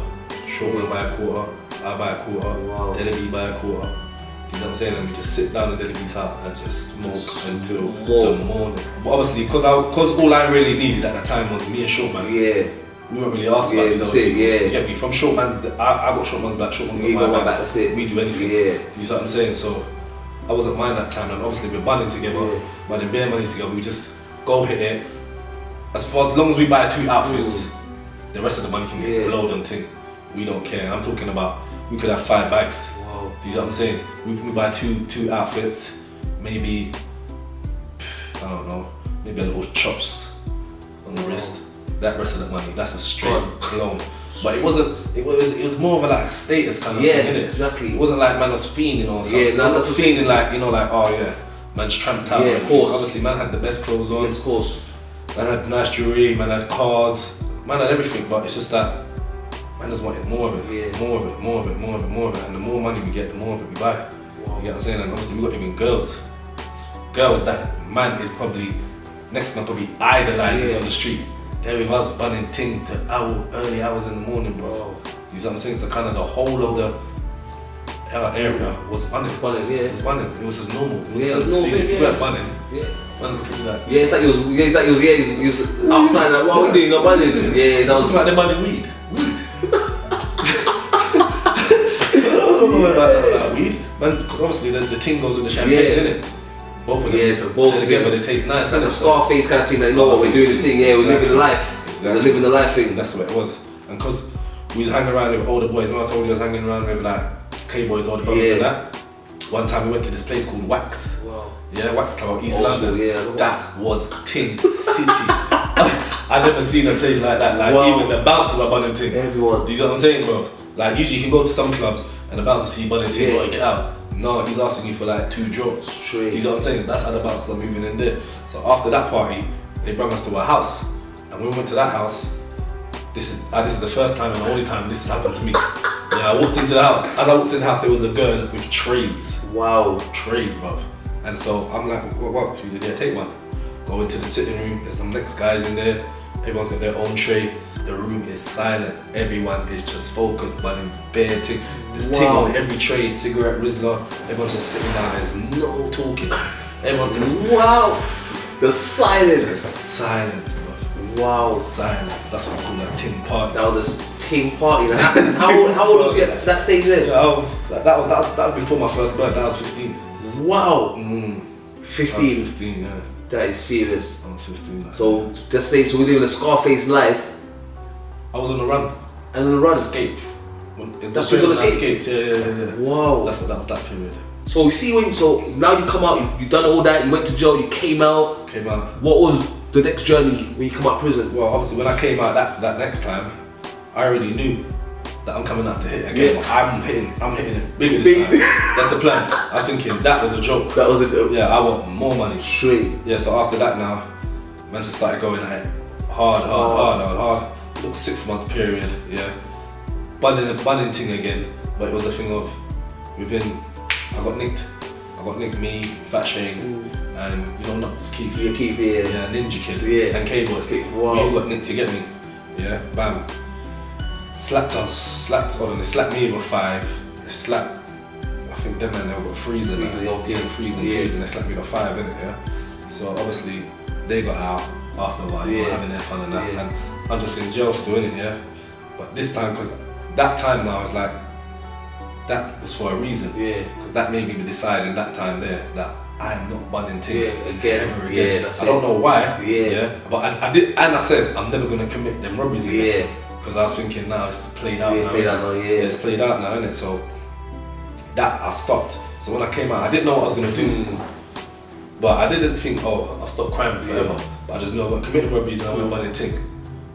Short will buy a quarter, I buy a quarter, Delaby buy a quarter. You know what I'm saying? And we just sit down in Delaby's house and just smoke until the morning. But obviously, because all I really needed at that time was me and Shortman. Yeah. We weren't really asked about these other people. You get me? From Shortman's, I got Shortman's back, Shortman's got my back. That's it. We do anything. Yeah. Do you see what I'm saying? So I wasn't mine that time, and obviously we're banding together, banding bare money together. We just go hit it. As long as we buy 2 outfits, the rest of the money can get blowed and thing. We don't care. I'm talking about we could have 5 bags. Do you know what I'm saying? We buy two outfits, maybe, I don't know, maybe a little chops on the wrist. That rest of the money, that's a straight loan. But it was more of a like status kind of thing, innit? Exactly. It wasn't like man was fiending or something. Yeah, no, that's fiending like, you know, like, oh yeah, man's tramped out. Yeah, of course. Obviously man had the best clothes on. Yes, of course. Man had nice jewelry, man had cars, man had everything, but it's just that man just wanted more of it, more of it, and the more money we get, the more of it we buy. You get what I'm saying? And obviously we got even girls that man is probably, next man probably idolizes on the street. There with us bunning things to early hours in the morning, bro. You know what I'm saying? So kind of the whole of the area was bunning. It was bunning. It was just normal. It was normal. So if you were bunning, man's looking at you like, it's like he was outside like, what are we doing? Not bunning. Yeah, that was talking about them bunning weed. About weed, man, because obviously the thing goes with the champagne, innit? Both of them. Yeah, so both together they taste nice. It's like a Scarface kind of thing. They know what we're doing this thing. Yeah, we're living the life. Exactly. We're living the life thing. That's what it was. And because we was hanging around with older boys. Remember I told you I was hanging around with like K-boys, older brothers and that. One time we went to this place called Wax. Wow. Yeah, Wax Club, East London. Yeah, that was Ting City. I've never seen a place like that. Like even the bouncers are bunning ting. Everyone. Do you know what I'm saying, bro? Like usually you can go to some clubs and the bouncer see you bunning ting, or get out. No, he's asking you for like 2 drops. Straight. Do you know what I'm saying? That's how the bouncers are moving in there. So after that party, they brought us to our house. And when we went to that house, this is the first time and the only time this has happened to me. Yeah, I walked into the house. As I walked in the house, there was a girl with trays. Wow. Trays, bruv. And so I'm like, what? She said, yeah, take one. Go into the sitting room, there's some next guys in there. Everyone's got their own tray. The room is silent. Everyone is just focused by the bare thing. There's thing on every tray, cigarette Rizzler. Everyone's just sitting down, there's no talking. Everyone's just, the silence. Just silence, bro. Wow. Silence. That's what I call a ting party. That was a ting party. Like, how old was you at that stage then? Yeah, that was before my first birthday. That was 15. Wow. 15. I was 15, yeah. That is serious. I was 15. So just say, so we live in a Scarface life. I was on the run. And on the run? Escape. That's when you escaped. Yeah. Wow. That's what that was, that period. So we see so now you come out, you done all that, you went to jail, you came out. What was the next journey when you come out of prison? Well, obviously when I came out that next time, I already knew that I'm coming out to hit again. Yeah. I'm hitting it bigger this time. That's the plan. I was thinking that was a joke. That was a joke. Yeah, I want more money. Straight. Yeah, so after that now, man just started going at it hard. Look, 6-month period, yeah. Bunning thing again, but it was a thing of I got nicked, me, Fat Shane, and you know Nuts Keith. Yeah, Keith, yeah, Ninja Kid, and K-Boy. Wow. We all got nicked to get me. Yeah, bam. Slapped me with 5. They slapped, I think them man, they all got freeze and freeze and twos, and they slapped me with 5, innit, yeah? So obviously, they got out after a while, having their fun and that, and I'm just in jail still, innit, yeah? But this time, because that time now is like, that was for a reason, because that made me decide in that time there that I am not bunning ting ever again. I don't know why, but I did, and I said I'm never gonna commit them robberies again. because I was thinking, now it's played out now. It's played out now, innit? So that I stopped. So when I came out, I didn't know what I was gonna do, but I didn't think, oh, I'll stop crime forever. But I just knew I was gonna commit robberies and I went by the thing.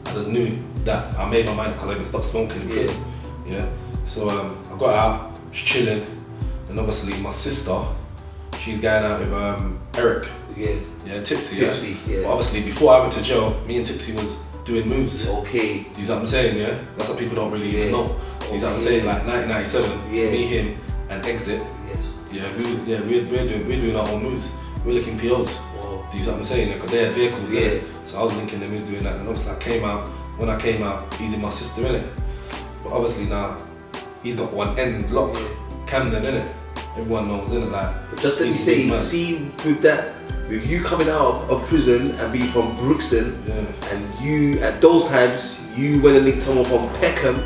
I just knew that I made my mind because I didn't stop smoking in prison. Yeah. So I got out, chilling, and obviously my sister, she's going out with Eric. Tipsy. But obviously before I went to jail, me and Tipsy was doing moves. Okay. Do you know what I'm saying? Yeah. That's what people don't really even know. Do you know what I'm saying? Like 1997, me, him, and Exit. We're doing our own moves. We're looking POs. Wow. Do you know what I'm saying? Because they're vehicles. So I was linking them, who's doing that, and obviously I came out. When I came out, he's in my sister, innit? But obviously now, he's got one end's locked. Camden, innit? Everyone knows, innit? Like, just let me say, see with that, with you coming out of prison and being from Brookston, and you at those times you went and linked someone from Peckham.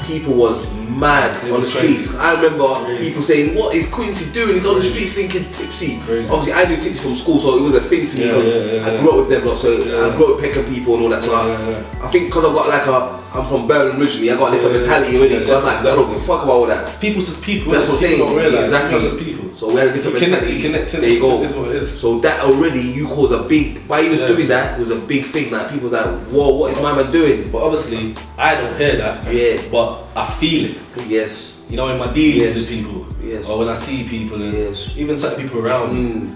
People was mad on the streets. I remember people saying, "What is Quincey doing? He's on the streets linking Tipsy." Obviously, I knew Tipsy from school, so it was a thing to me because I grew up with them lot. So I grew up with Peckham people and all that. So I think because I got like I'm from Birmingham originally, I got a different mentality already. So I'm like, I don't give a fuck about all that. People's just people. That's what I'm saying. Exactly. Just people. So we had a different mentality. Connecting. There you go. Is what it is. So that already, you cause a big, by you just doing that, it was a big thing. Like people's like, whoa, what is my man doing? But obviously, I don't hear that. But I feel it. Yes. You know, in my dealings with people. Or when I see people, and even certain people around me,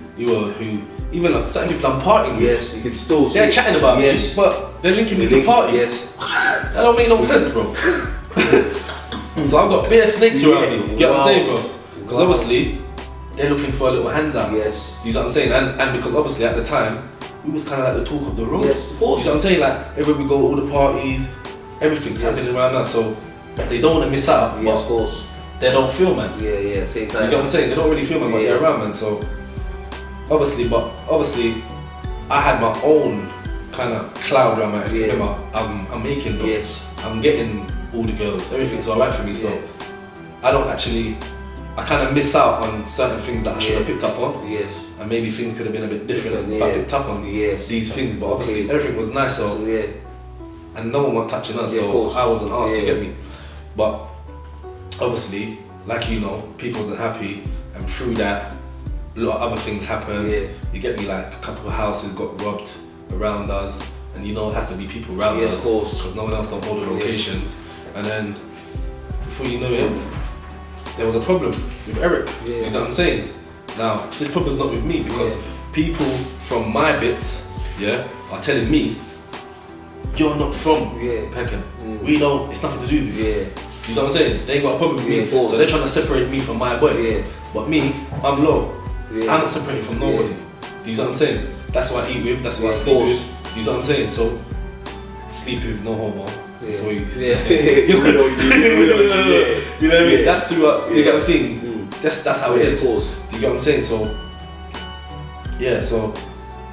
even like certain people I'm partying with. You can still see. They're chatting about me, but they're linking me to party. That don't make no sense, bro. So I've got bare snakes around me. You get what I'm saying, bro? Because obviously, they're looking for a little handout. You know what I'm saying? And because obviously at the time, we was kind of like the talk of the road. Of course. You know what I'm saying? Like everywhere we go, all the parties, everything's happening around us. So they don't want to miss out. Of course. They don't feel, man. Same time. You get what I'm saying? They don't really feel, man, but they're around, man. So obviously, I had my own kind of cloud around my head. Remember, I'm making those. I'm getting all the girls. Everything's alright for me. So I kind of miss out on certain things that I should have picked up on. And maybe things could have been a bit different if I picked up on these things. But obviously, everything was nice. So and no one was touching us. So I wasn't asked. You get me? But obviously, like you know, people wasn't happy, and through that, a lot of other things happened. You get me? Like a couple of houses got robbed around us, and you know it has to be people around us, because no one else don't hold the locations. And then before you know it, there was a problem with Eric. You know what I'm saying? Now this problem's not with me because people from my bits, are telling me, you're not from Peckham. We don't. It's nothing to do with you. You know what I'm saying? They ain't got a problem with me. So they're trying to separate me from my boy. But me, I'm low. I'm not separated from nobody. Do you know what I'm saying? That's what I eat with, that's what I sleep with. Do you know what I'm saying? So, sleep with no homo. Before you you know what I mean? That's who you get what I'm saying? That's how it is. Do you get what I'm saying? So, so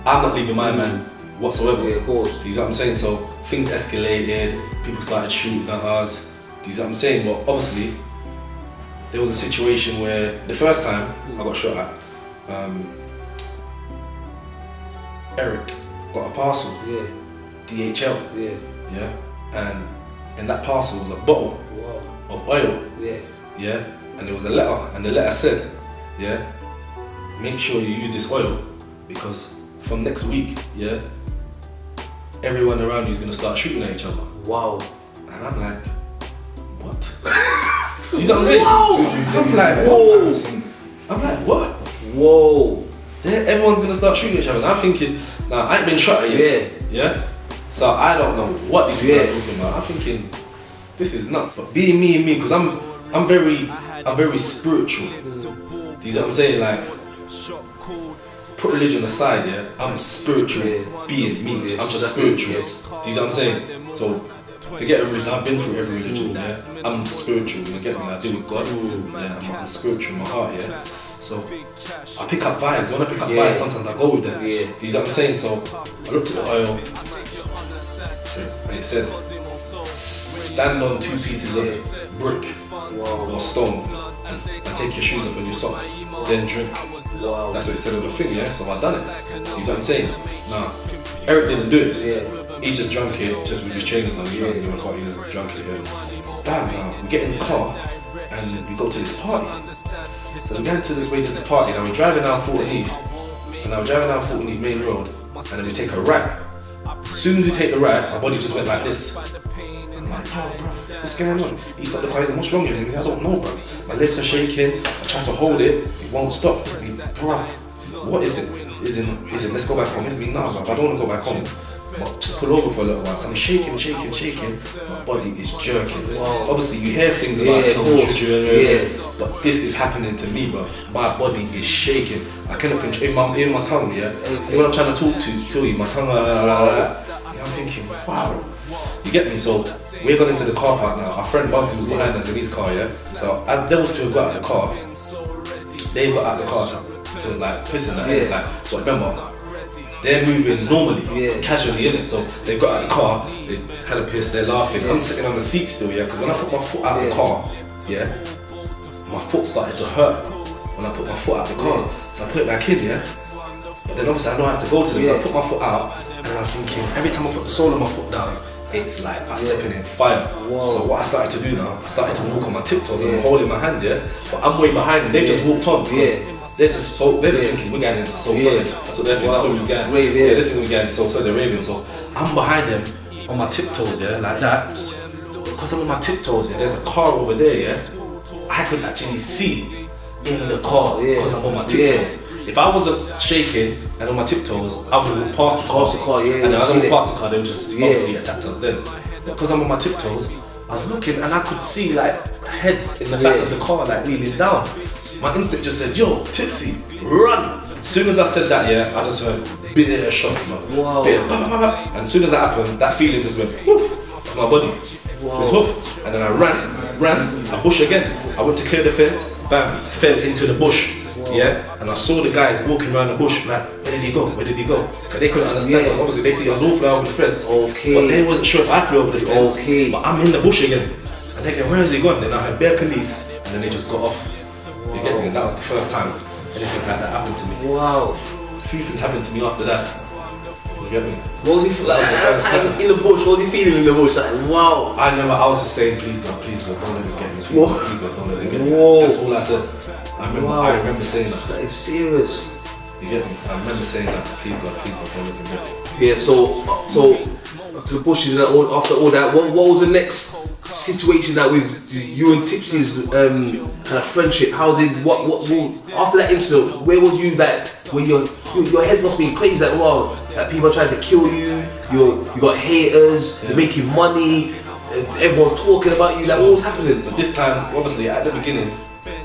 I'm not leaving my man whatsoever. Do you know what I'm saying? So, things escalated, people started shooting at us. Do you know what I'm saying? But obviously, there was a situation where the first time I got shot at, Eric got a parcel, DHL, and in that parcel was a bottle of oil, and there was a letter, and the letter said, make sure you use this oil because from next week, everyone around you is gonna start shooting at each other. And I'm like, what? You know what I'm saying? I'm like, whoa. I'm like, what? Whoa. Everyone's gonna start shooting each other. And I'm thinking, now I ain't been shot at yet. So I don't know what these people are talking about. I'm thinking, this is nuts. But being me and me, because I'm very spiritual. Do you know what I'm saying? Like, put religion aside, I'm spiritual being me. I'm just spiritual. Do you know what I'm saying? So forget religion. I've been through every religion. I'm spiritual. You get me? I deal with God. I'm spiritual in my heart. So I pick up vibes. When I pick up vibes, sometimes I go with them. Do you know what I'm saying? So I looked at the oil, and it said, stand on 2 pieces of brick or stone and take your shoes off and your socks, then drink. That's what it said on the thing, So I done it. You know what I'm saying? Now, Eric didn't do it. he just drank it, just with his trainers on. He just drank it. Yeah. Damn, now we get in the car and we go to this party. So we get to this party. Now we're driving down 14th, and now we're driving down 14th Main Road, and then we take a right. As soon as we take the right, my body just went like this. I'm like, oh, bro, what's going on? He stopped the car. He's like, what's wrong with him? He's like, I don't know, bro. My legs are shaking. I try to hold it. It won't stop. He's like, bro, what is it? Is it? Let's go back home. It's me, nah, bro. I don't want to go back home. But just pull over for a little while. So I'm shaking. My body is jerking. Wow. Obviously, you hear things about but this is happening to me, bro. My body is shaking. I cannot control in my tongue, yeah. And when I'm trying to talk to you, my tongue, I'm thinking, wow. You get me? So we're going into the car park now. Our friend Bugsy was behind us in his car, yeah. So as those two got out of the car, they got out of the car to like pissing at it, like. But remember, they're moving normally, casually in it. So they got out of the car, they had a piss, they're laughing. I'm sitting on the seat still, yeah. Because when I put my foot out of the car, yeah, my foot started to hurt when I put my foot out of the car. So I put it back in, yeah. But then obviously I know I have to go to them. So I put my foot out, and I'm thinking every time I put the sole of my foot down, it's like I'm stepping in fire. Whoa. So what I started to do now, I started to walk on my tiptoes and I'm holding my hand, yeah. But I'm way behind them. They just walked on because they're just thinking we're going into Soul Solid. That's what they're thinking. That's what we was going. They're thinking we're going into Soul Solid. They're raving. So I'm behind them on my tiptoes, yeah, like that. Just because I'm on my tiptoes, yeah. There's a car over there, yeah. I could actually see in the car because I'm on my tiptoes. If I wasn't shaking and on my tiptoes, I would have walked past the car, and then as I walked past the car, they would just obviously attack us then. Because I'm on my tiptoes, I was looking and I could see like heads in the back of the car like leaning down. My instinct just said, yo, Tipsy, run! As soon as I said that, yeah, I just heard bitter shots, man. Wow. Bitter, bah, bah, bah, bah. And as soon as that happened, that feeling just went woof off my body. Wow. It was woof. And then I ran, I bush again. I went to clear the fence, bam, fell into the bush. Wow. Yeah, and I saw the guys walking around the bush, like, where did he go? Where did he go? Because they couldn't understand us. Obviously, they see us all fly over the fence. Okay. But they wasn't sure if I flew over the fence. Okay. But I'm in the bush again. And they go, where has he gone? Then I had bare police, and then they just got off. You get me? And that was the first time anything like that happened to me. Wow. A few things happened to me after that. You get me? What was he like? I was in the bush. What was he feeling in the bush? Like, wow. I remember I was just saying, please God, don't let me get me. Please God, don't let me get me. That's all I said. I remember saying that. That is serious. You get me? I remember saying that. Please God, don't let me get me. Yeah. So to the bushes and after all that, what was the next situation that with you and Tipsy's kind of friendship? How did what after that incident? Where was you like? Where your head must be crazy. Like, wow, like people are trying to kill you. You got haters. You're making money. Everyone's talking about you. Like, what was happening? So this time, obviously, at the beginning,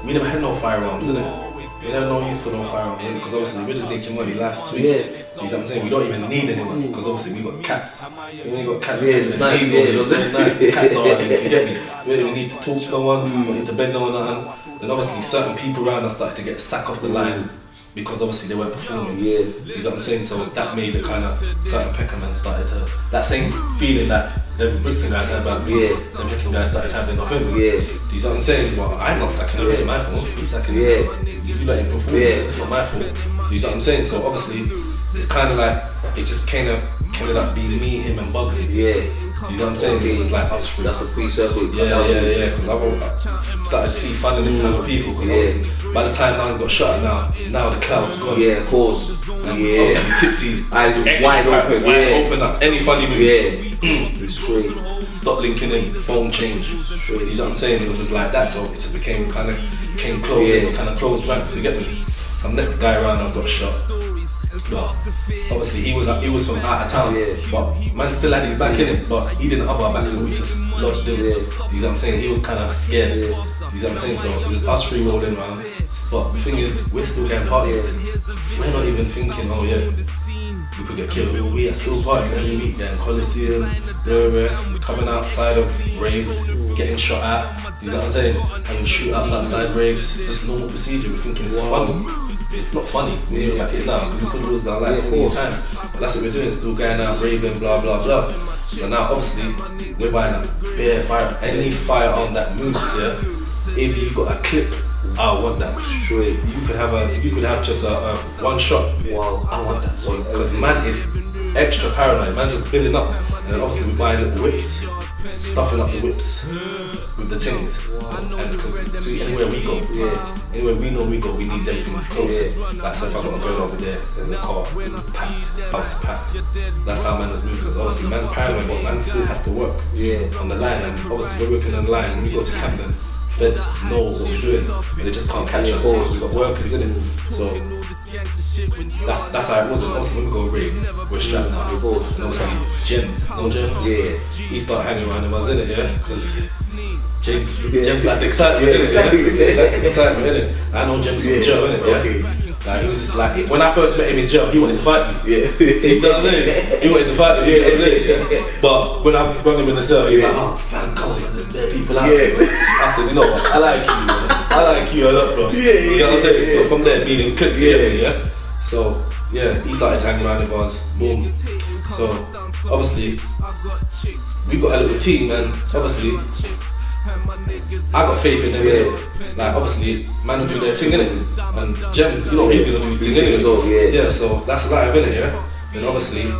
we never had no firearms, innit? We never no use for no firearms, because obviously we're just making money. Life's sweet. You know what I'm saying? We don't even need anyone, because obviously we got cats. We only got cats. Nice. Nice. The cats are. You get me? We don't even need to talk to no one. We don't need to bend no one nothing. Then obviously certain people around us started to get sacked off the line. Because obviously they weren't performing. You know what I'm saying? So that made the kind of certain peckermen started to, that same feeling that the Brixton guys had about me, the Peckham guys started having off him. Do you know what I'm saying? Well, I'm not sacking him, it's my fault. You sacking him. You let him perform, it's not my fault. Do you know what I'm saying? So obviously, it's kind of like, it just ended up being me, him and Bugsy. You know what I'm saying? It was like us three. That's a free circle. Yeah. Because I started to see fun in this in other people. Because obviously, by the time Nines got shot now the cloud's gone. Yeah, of course. Obviously, Tipsy, eyes wide open. Up. Any funny move. Straight. Stop linking in, phone change. You know what I'm saying? It was just like that. So it just became close. Kind of close ranks. You get me? Some next guy around us got shot. But obviously he was from out of town, but man still had his back in it, but he didn't have our back, so we just lodged him. You know what I'm saying? He was kind of scared. You know what I'm saying? So it was just us three rolling around. But the thing is, we're still getting parties. We're not even thinking, oh yeah, we could get killed. We are still partying every week, getting Coliseum, coming outside of raves, getting shot at. You know what I'm saying? Having shootouts outside raves. It's just normal procedure. We're thinking it's funny. It's not funny when you look back at it now, because we could lose our life all the time. But that's what we're doing, still going out, raving, blah, blah, blah. So now, obviously, we're buying a bare fire, any firearm that moves, if you've got a clip, I want that straight. You could have just a one shot. Wow. I want that. Because man is extra paranoid. Man's just building up. And then obviously we're buying little whips, stuffing up the whips with the things. And because anywhere we go, anywhere we know we go, we need them things close. Like so if I got a girl over there in the car, packed, house packed. That's how man is moving. Because obviously man's paranoid, but man still has to work on the line. And obviously we're working on the line. And we go to Camden, feds know what we're doing, but they just can't catch us. We've got workers in it. So that's how it was. And obviously when we go raid, we're strapped now. And obviously Gems, no Gems? He started hanging around and I was in it, because Gems like the excitement, innit? That's the excitement, innit? I know Gems from jail, innit? Like he was just like, when I first met him in jail, he wanted to fight me. You know what I'm saying? He wanted to fight me, you know what I'm saying? But when I brought him in the cell, he's like, oh fam, come on, there's bare people out there. I said, you know what, I like you, man. I like you a lot, bro. You know what I'm saying? So from there, being clicked together, So yeah, he started hanging around with us, boom. So obviously, we got a little team, and obviously, I got faith in them, innit? Like obviously, man will do their thing, innit? And Gems, you know, he's gonna do his thing anyway. Yeah, so that's live, innit? And obviously,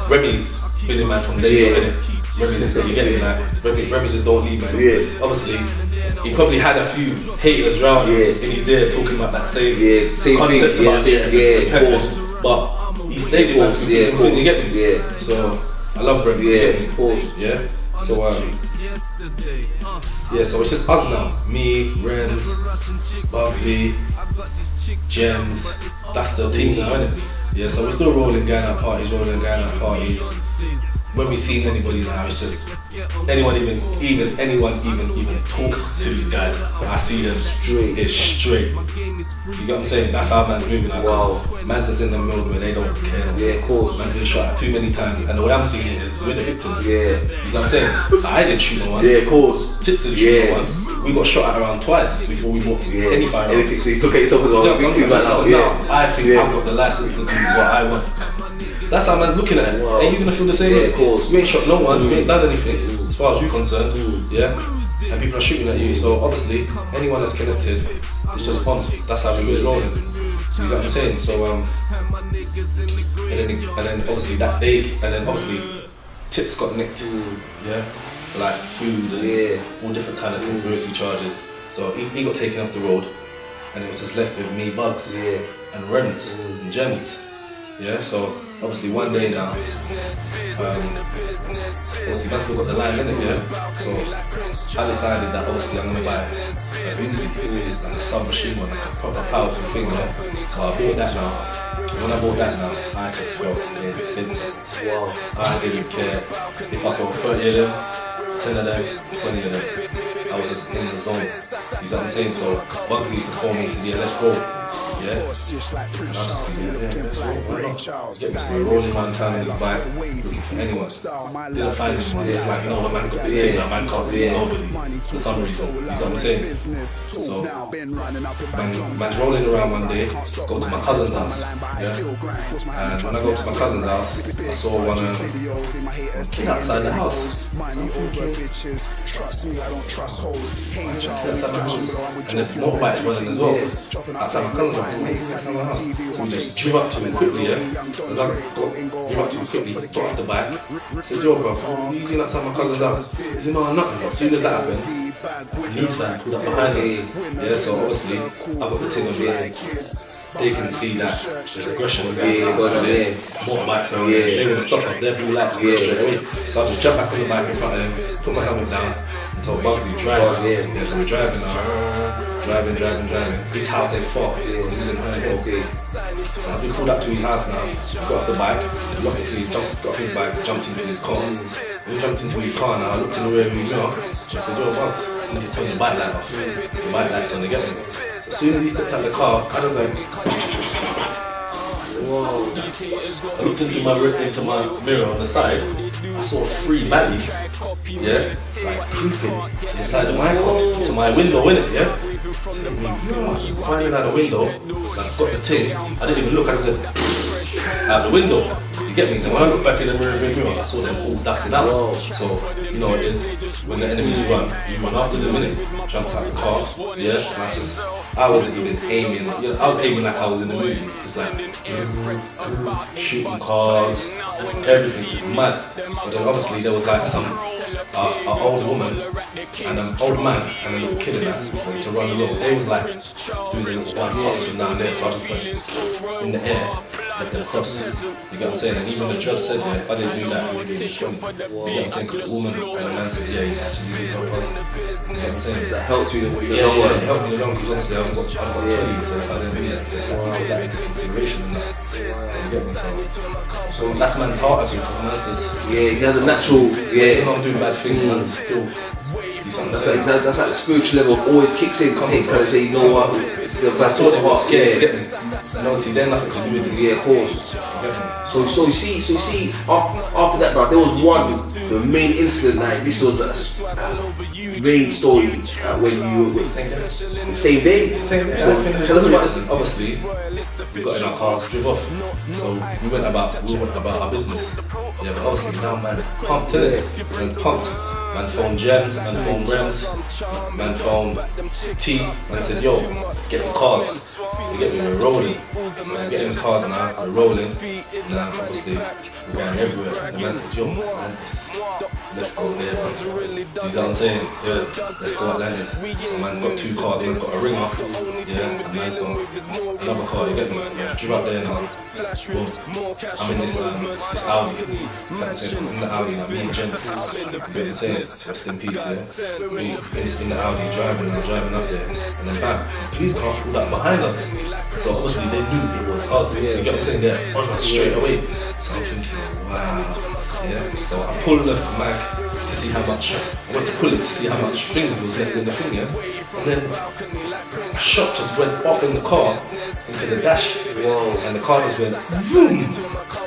Remy's been in man from day one, innit? Remy's, you get me, like Remy just don't leave, man. Obviously, he probably had a few haters around in his ear talking about that same concept about but he stayed in that thing, you get me? So I love Remy, So so it's just us now. Me, Renz, Bugsy, Gems. That's the team now, innit? So we're still rolling, going out parties, When we see anybody now, it's just anyone even talk to these guys. I see them straight. It's straight. You get what I'm saying? That's how man's moving. Like, man's just in the middle where they don't care. Of course. Man's been shot at too many times, and the way I'm seeing it is we're the victims. You know what I'm saying? I didn't shoot no one. Of course. Tips didn't shoot no one. We got shot at around twice before we bought any firearms. So you look at yourself as well. I think I've got the license to do what I want. That's how man's looking at it. Are you gonna feel the same way? Of course. You ain't shot no one, you ain't done anything, as far as you're concerned. And people are shooting at you. So obviously, anyone that's connected, it's just fun. That's how we was rolling. You know what I'm saying? So and then obviously that day, and then obviously Tips got nicked. Like food and all different kind of conspiracy charges. So he got taken off the road, and it was just left with me, Bugs, and Renz and Gems. So obviously one day now, obviously man still got the line in it, So I decided that obviously I'm gonna buy a Quincey, like a submachine one, like a proper powerful thing, So I bought that now. When I bought that now, I just felt invincible. I didn't care if I saw 30 of them, 10 of them, 20 of them. I was just in the zone. You know what I'm saying? So Bugsy used to call me and say, let's go. And I just like, let's roll. Get this man rolling around town in his bike, looking for anyone. Didn't find anyone. It's like, no, man's got this thing, man can't see nobody for some reason. You know what I'm saying? So man's rolling around one day, go to my cousin's house. And when I go to my cousin's house, I saw one kid outside the house. And the motorbike's running as well. Outside my cousin's house. So we just drew up to him quickly, As I drew up to him quickly, got off the bike. I said, yo bro, what are you doing outside my cousin's house? He said, no, I'm nothing. As soon as that happened, these guys pulled up behind us. So obviously, I got the thing of it. They can see that there's aggression going on there. Motorbikes are they want to stop us, their blue light comes straight away. So I just jump back on the bike in front of them, put my helmet down, and told Bugsy, drive. So we're driving now. Driving. His house ain't far. He was in High. So we pulled up to his house now, got off the bike, locked the keys, got off his bike, jumped into his car. When we jumped into his car now, I looked in the rearview mirror, I said, yo Bugs, you need to turn your bike light off. The bike light's on again. As soon as he stepped out the car, I was like, whoa. I looked into my mirror on the side, I saw 3 baddies, like creeping to the side of my car, to my window, innit, I was just climbing out the window, like, got the thing, I didn't even look, I just said, out the window. You get me? So when I look back in the mirror, I saw them all dusting out. So, you know, it's when the enemies run, you run after them, innit? Jumped out the car, yeah, and I wasn't even aiming, I was aiming like I was in the movie, just like, shooting cars, everything, just mad. But then obviously there was like some, an old woman and an old man and a little kid in that to run along. They was like doing a little one hops from down there, so I just went in the air, let them cross. You get what I'm saying? And even the judge said that if I didn't do that, we would have been shot. You get what I'm saying? Because the woman and the man said, yeah, you actually did help us. You get what I'm saying? So that helped you. Yeah, it helped me along because honestly I've got colleagues, so if I didn't do that, so I take that into consideration and that. You get me? So that's man's heart, I think, because man's just, Yeah, he has a natural, you're not doing bad things, man's still. That's like the spiritual level always kicks in, kind of say, you know what, that's sort sort of of heart. scared, get me? And obviously they're nothing to do with this. Yeah, of course. So you see, after that, bro, there was the main incident. Like this was a main story when you were the same day. So tell us about this. Obviously, we got in our cars, drove off. So we went about our business. Yeah, but obviously now man pumped, innit? Man's pumped. Man phoned Jens, man phoned Brems, man phoned T, man said, yo, get the cars. We get me, we're rolling. So man, get in the cars now, we're rolling. Now obviously we're going everywhere. The man said, yo, man, let's go there. You know what I'm saying? Yeah, let's go Atlantis. So man's got 2 cars, man's got a ringer. Yeah, and man's got another car, you get me? So yeah, drive up there now. Boom. I'm in this Audi. So I'm in the Audi now, me and Jens. You know what I'm saying? Rest in peace, yeah. We in the Audi driving up there, and then bam, police car pulled up behind us. So obviously they knew it was us. You get what I'm saying? They're on us straight away. So I'm thinking, wow, yeah. So I pulled the mag to see how much. I went to pull it to see how much things was left in the thing, yeah. And then a shot just went off in the car into the dash. Whoa. And the car just went boom.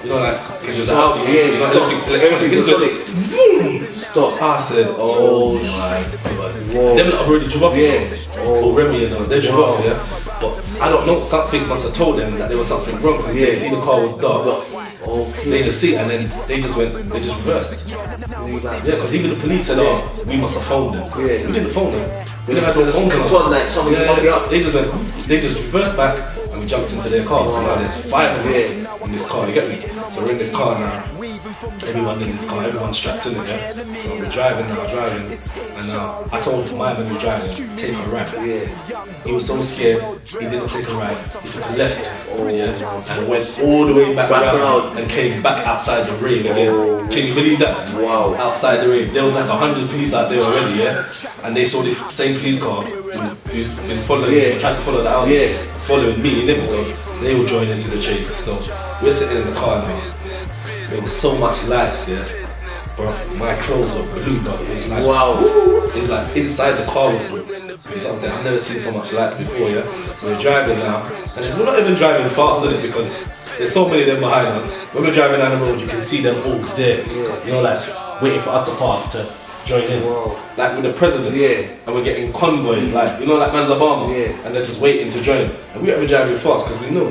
You know, like because the Audi, you know, everything's electronic. Boom. Stop. I said, oh my god. Whoa. Them that have already drove off, or Remy, you know, they drove off, yeah. But I don't know, something must have told them that there was something wrong because they see the car was dark. Okay. They just see it and then they just reversed. Yeah, because even the police said, oh, we must have phoned them. Yeah. We didn't phone them. We never had no phone them. Like somebody up. They just reversed back and we jumped into their car. So now there's 5 of us in this car, you get me? So we're in this car now. Everyone in this car, everyone's strapped in it, yeah? So we're driving, and I told my man who was driving, take a right. He was so scared, he didn't take a right, he took a left, and went all the way back around and came back outside the ring again. Can you believe that? Wow. Outside the ring. There was like 100 police out there already, yeah? And they saw this same police car who's been following, tried to follow the Audi, following me, so they will join into the chase. So we're sitting in the car now. There was so much lights, yeah. Bro, my clothes were blue, but it's like, wow. It's like inside the car was blue. You know what I'm saying? I've never seen so much lights before, yeah. So we're driving now, and we're not even driving fast, is it? Because there's so many of them behind us. When we're driving down the road, you can see them all there. You know, like waiting for us to pass to join in. Like with the president, and we're getting convoy, like you know, like man's Obama, and they're just waiting to join. And we weren't driving fast because we know.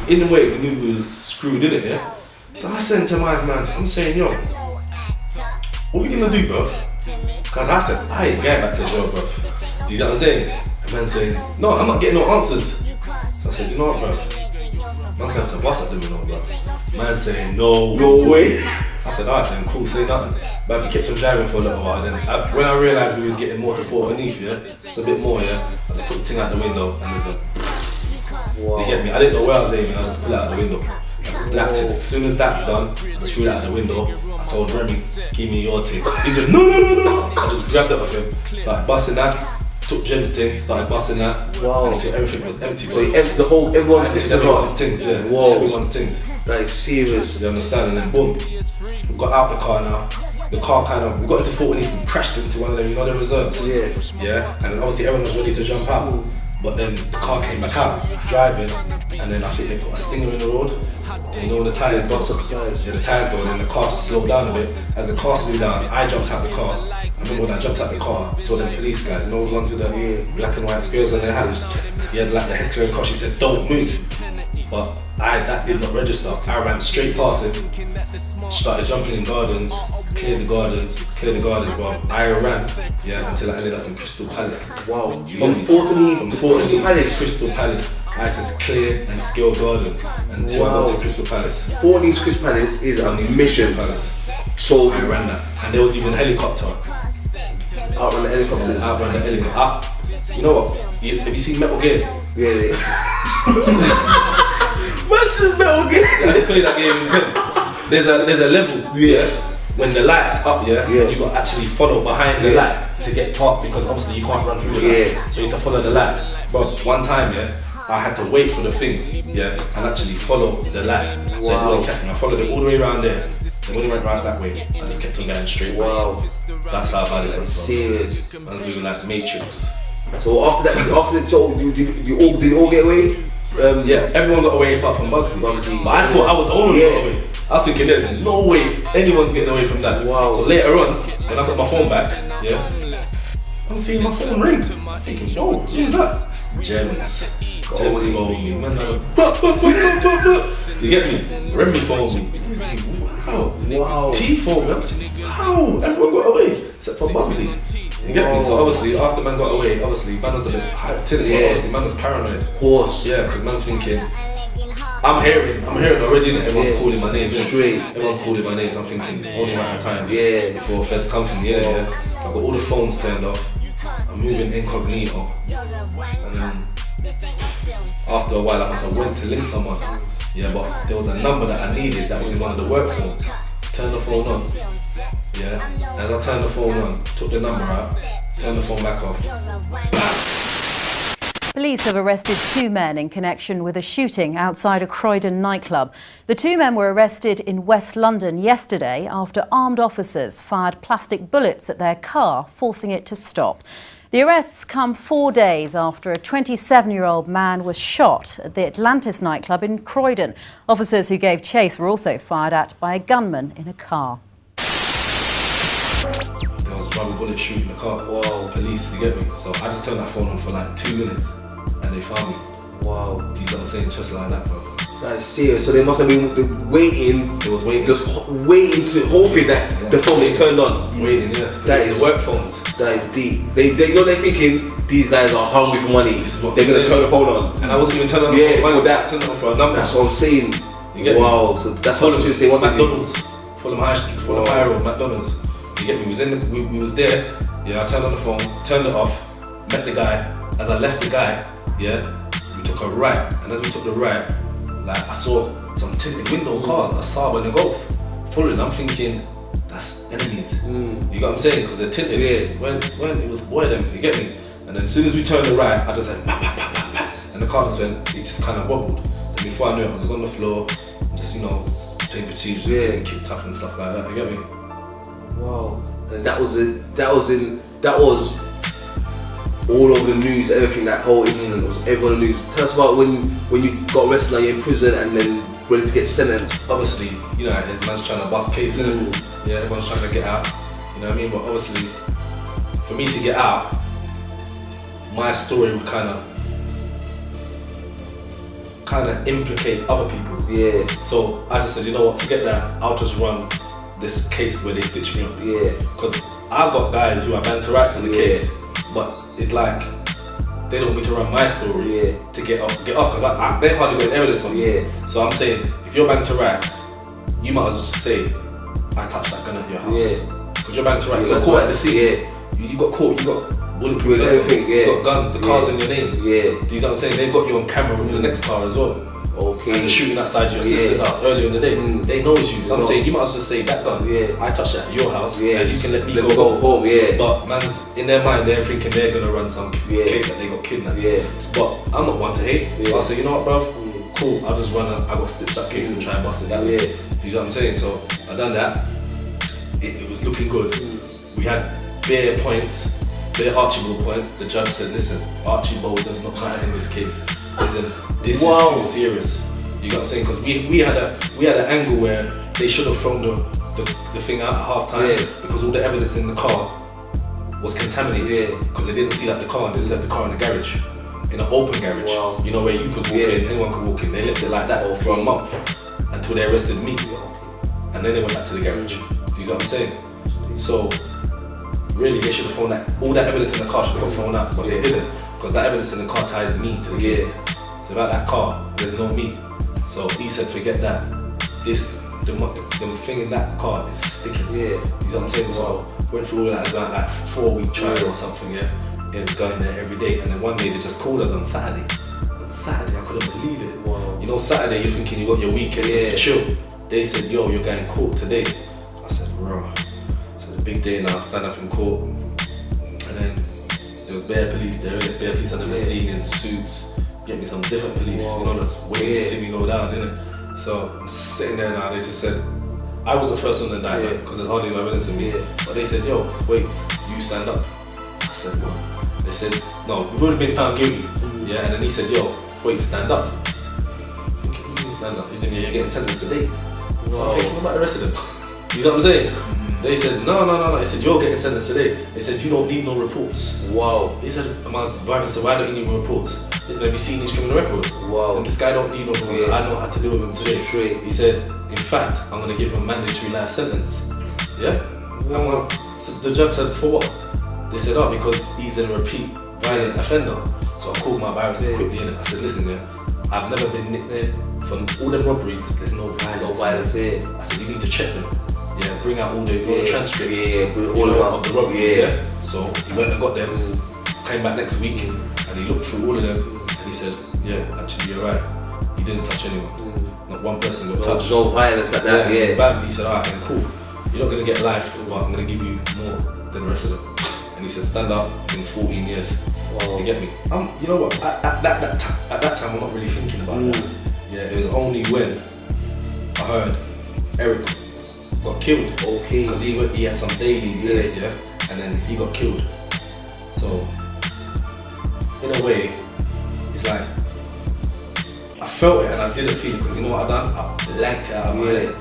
In a way, we knew we was screwed in it, yeah. So I said to my man, I'm saying, yo, what we gonna do, bro? Because I said, I ain't going back to the show, bro. Do you know what I'm saying? The man saying, no, I'm not getting no answers. So I said, you know what, bro? Man's gonna have to bust at the window, bro. Man saying, no way. I said, alright then, cool, say nothing. But we kept him driving for a little while. Then when I realised we was getting more to 4 underneath, yeah, it's a bit more, yeah. I just put the thing out the window and just went, you get me? I didn't know where I was aiming, I just pulled it out the window. Blacked it. As soon as that done, I just threw it out the window. I told Remy, give me your thing. He said, no. I just grabbed it off him, started busting that, took Jim's thing, started busting that. Wow. Until everything was empty. So he emptied everyone's things, yeah. Wow. Everyone's things. That is serious. You understand? And then boom, we got out the car now. The car we got into 40 and we crashed into one of them, you know, the reserves. Yeah. And then obviously everyone was ready to jump out. But then the car came back out, driving, and then I think they put a stinger in the road. You know when the tyres go, the tyres go, and then the car just slowed down a bit. As the car slowed down, I jumped out the car. I remember when I jumped out the car, I saw them police guys, you know, the ones with the black and white squares on their hands. He had like the head clear car, she said, don't move. but that did not register. I ran straight past him, started jumping in gardens, cleared the gardens, bro. I ran, until I ended up in Crystal Palace. Wow. From Fortney to Crystal Palace? Crystal Palace. I just cleared and scaled gardens until I got to Crystal Palace. Fortney to Crystal Palace is a mission. So I ran that. And there was even a helicopter. Outrun the helicopter. Outrun the helicopter. You know what? Have you seen Metal Gear? Yeah. What's the Metal Gear? I did play that game in pen. There's a level, when the light's up, you got to actually follow behind the light to get top, because obviously you can't run through the light. So you have to follow the light. But one time, I had to wait for the thing, and actually follow the light. So it wouldn't catch me. I followed it all the way around there. And when it went right that way, I just kept on going straight. Wow. That's how bad it was. Serious. Man, we were like Matrix. So after that, so you did all get away? Everyone got away apart from Bugsy. But I thought I was the only one got away. I was thinking there's no way anyone's getting away from that. Wow. So later on, when I got my phone back, I'm seeing my phone ring. Thinking, yo, who's that? Gems. Gems phoned me. Man, you get me? Remy phoned me. Wow. T phoned me. I'm saying, how? Everyone got away except for Bugsy. You get me? So obviously, after man got away, obviously man was a bit hyped to it. Obviously, man was paranoid. Of course. Yeah, because man's thinking, I'm hearing already that everyone's calling my name. Everyone's calling my name, so I'm thinking it's only right time. Before feds come for me. I've got all the phones turned off. I'm moving incognito. And then after a while, I must have went to link someone. But there was a number that I needed that was in one of the work phones. Turned the phone on. As I turned the phone on, took the number out, turned the phone back off. Police have arrested 2 men in connection with a shooting outside a Croydon nightclub. The 2 men were arrested in West London yesterday after armed officers fired plastic bullets at their car, forcing it to stop. The arrests come 4 days after a 27-year-old man was shot at the Atlantis nightclub in Croydon. Officers who gave chase were also fired at by a gunman in a car. There was rubber bullet shooting in the car. Wow. Police, you get me? So I just turned that phone on for like 2 minutes and they found me. Wow. You know what I'm saying? Just like that, bro. That's serious. So they must have been waiting. It was waiting. Just waiting hoping that the phone they turned on. Waiting, That is the work phones. That is deep. They know they're thinking these guys are hungry for money. They're gonna turn the phone on. And I wasn't even turning on the phone. for that. Turning on for a number. That's what I'm saying. You get wow. Me? So that's how serious they want McDonald's. Fulham High Street, Fulham High Road, McDonald's. You get me? We was there. I turned on the phone, turned it off, met the guy. As I left the guy, we took a right. And as we took the right, like I saw some tinted window cars, a Saab and a Golf. Following, I'm thinking, that's enemies. You got what I'm saying? Because they're tinted. When it was boy them, you get me? And then as soon as we turned the right, I just went bah, bah, bah, bah, bah. And the car just went, it just kind of wobbled. And before I knew it, I was on the floor, just playing petite, just getting kicked up and stuff like that. You get me? Wow. And that was all over the news. Everything, that whole incident was everyone on the news. Tell us about when you got arrested, now you're in prison, and then ready to get sentenced. Obviously, there's man's trying to bust case, innit? Everyone's trying to get out. You know what I mean? But obviously, for me to get out, my story would kind of implicate other people. So I just said, you know what? Forget that. I'll just run this case where they stitch me up. Because I've got guys who are banter rights in the case, but it's like they don't want me to run my story to get off because they hardly got evidence on me. So I'm saying, if you're banter rights, you might as well just say, I touched that gun at your house. Because you're banter rights, you got caught at the scene. You got caught, you got bulletproof everything, you got guns, the car's in your name. Do you know what I'm saying? They've got you on camera with your next car as well. And they're shooting outside your sister's house earlier in the day. They know it's you. So I'm saying, you might as well say that gun. I touched it at your house, and you can let me go home. But man's in their mind, they're thinking they're gonna run some case that they got kidnapped. But I'm not one to hate. So I say, you know what, bruv? Cool. I'll just run. I got stitched up case and try and bust it that way. You know what I'm saying? So I done that. It was looking good. We had bare points, bare Archibald points. The judge said, listen, Archibald does not matter in this case. Listen, this is too serious. You got what I'm saying? Because we had an angle where they should have thrown the thing out at half time because all the evidence in the car was contaminated because they didn't see that the car and they just left the car in the garage. in an open garage. Wow. You know, where you could walk in, anyone could walk in. They left it like that for a month until they arrested me. And then they went back to the garage. Do you know what I'm saying? So, really, they should have thrown that, all that evidence in the car should have got thrown out, but they didn't. Because that evidence in the car ties me to the case. So without that car, there's no me. So he said, forget that. The thing in that car is sticking. You know what I'm saying? So went through all that as like 4-week trial or something, going there every day. And then one day they just called us on Saturday. On Saturday, I couldn't believe it. Wow. You know, Saturday you're thinking you got your weekend just to chill. They said, yo, you're going court today. I said, bro. So the big day now, stand up in court. And then there was bare police there, bare police I've never seen in suits. Get me some different police, you know, that's waiting to see me go down, innit? So I'm sitting there now, they just said, I was the first one to die, because there's hardly no evidence of me. But they said, yo, wait, you stand up. I said, what? They said, no, we've already been found guilty. And then he said, yo, wait, stand up. Stand up. He said, yeah, you're getting sentenced today. I'm thinking, what about the rest of them? You know what I'm saying? They said, no. They said, you're getting sentenced today. They said, you don't need no reports. Wow. He said, I said, why don't you need reports? He said, have you seen his criminal record? Wow. And this guy don't need no reports. I know how to deal with him today. Straight. He said, in fact, I'm going to give him a mandatory life sentence. Wow. So the judge said, for what? They said, because he's a repeat violent offender. So I called my barrister quickly in it. I said, listen, I've never been nicked. From all the robberies, there's no violence. No violence here. I said, you need to check them. Bring out all the transcripts. All of the robberies. So he went and got them. Came back next week and he looked through all of them and he said, actually you're right. He didn't touch anyone. Not one person got touched. No violence like that. Bam. He said, alright, then cool. You're not gonna get life, but I'm gonna give you more than the rest of them. And he said, stand up in 14 years. Wow. You get me? You know what? At that time, I'm not really thinking about that. It was only when I heard Eric got killed. Because he had some dailies in it, and then he got killed. So, in a way, it's like, I felt it and I didn't feel it, because you know what I done? I blanked it out of my head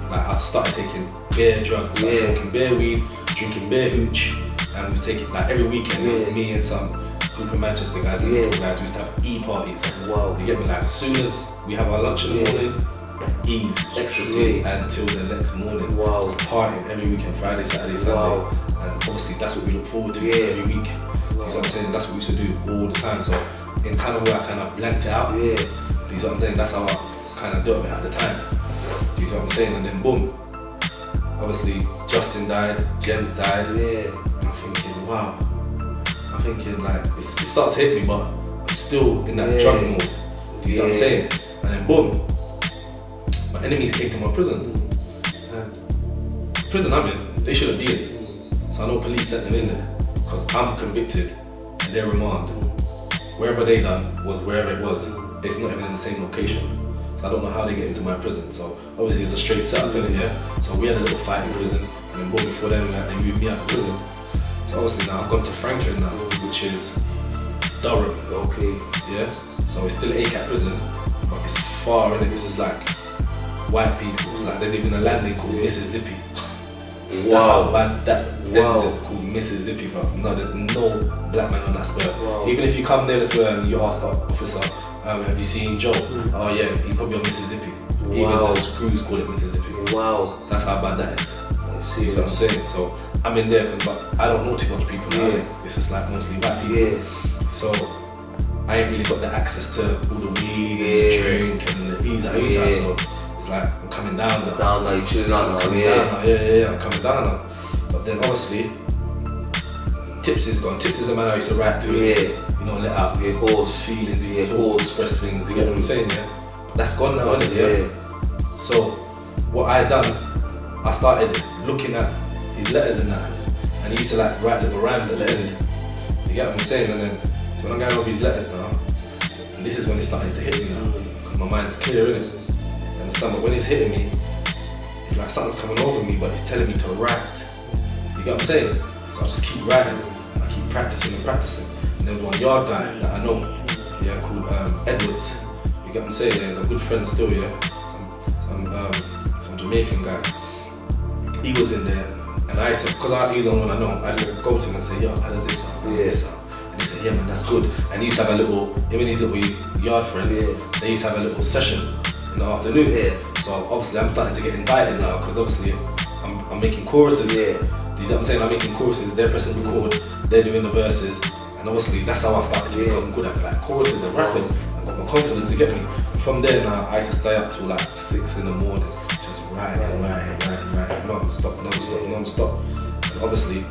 by I started taking bare drugs, smoking bare weed, drinking bare hooch, and we take it like every weekend. It was me and some group of Manchester guys, and guys, we used to have E-parties. Wow. You get me? Like, as soon as we have our lunch in the morning, ecstasy until the next morning. Wow. Just partying every weekend, Friday, Saturday, Sunday. Wow. And obviously that's what we look forward to every week. You know what I'm saying? That's what we used to do all the time. So in kind of way I kind of blanked it out. You know what I'm saying? That's how I kind of dealt with it at the time. You know what I'm saying? And then boom. Obviously Justin died, Jens died. And I'm thinking, wow. I'm thinking like, it starts to hit me, but I'm still in that drug mode. You know what I'm saying? And then boom. My enemies came to my prison. Prison I'm in, they shouldn't be in. So I know police sent them in there because I'm convicted and they're remand. Wherever they done was wherever it was. It's not even in the same location. So I don't know how they get into my prison. So obviously it was a straight setup in it, So we had a little fight in prison, and then before then they moved me out of prison. So obviously now I've gone to Franklin now, which is Durham. So it's still ACAT prison, but it's far in it. It's just like white people. Like there's even a landing called Mississippi. That's how bad that ends is, called Mississippi, bro. No, there's no black man on that spur. Even if you come there the spur and you ask the officer, have you seen Joe? Oh yeah, he's probably on Mississippi. Even the screws call it Mississippi. That's how bad that is. You see what I'm saying? So I'm in there, but I don't know too much people now. It's just like mostly white people. So I ain't really got the access to all the weed and drink and the visa I used to have. So it's like I'm coming down now. You chilling out now. I'm coming down now. But then obviously, Tips is gone. Tips is a man I used to write to. You know, let out horse feelings, talk, express things. You get what I'm saying? But that's gone now, isn't it? So what I done, I started looking at his letters and that, and he used to like write little rhymes at the end. You get what I'm saying? And then so when I'm going over his letters now, and this is when it's starting to hit me now, because my mind's clear, innit? You understand? But when it's hitting me, it's like something's coming over me, but it's telling me to write. You get what I'm saying? So I just keep writing, and I keep practicing and practicing. And then one yard guy that I know, called Edwards. You get what I'm saying? He's a good friend still, some Jamaican guy. He was in there, and I used to, because he was the one I know, I used to go to him and say, yo, how does this sound? How does this sound? And he said, said, yeah man, that's good. And he used to have a little, him and his little yard friends, they used to have a little session in the afternoon. So obviously I'm starting to get invited now, because obviously I'm making choruses. Do you know what I'm saying? I'm making choruses, they're pressing record, they're doing the verses. And obviously that's how I started to become good at like choruses and rapping. I got my confidence to get me. From there now, I used to stay up till like 6 in the morning, just write, non-stop. And obviously,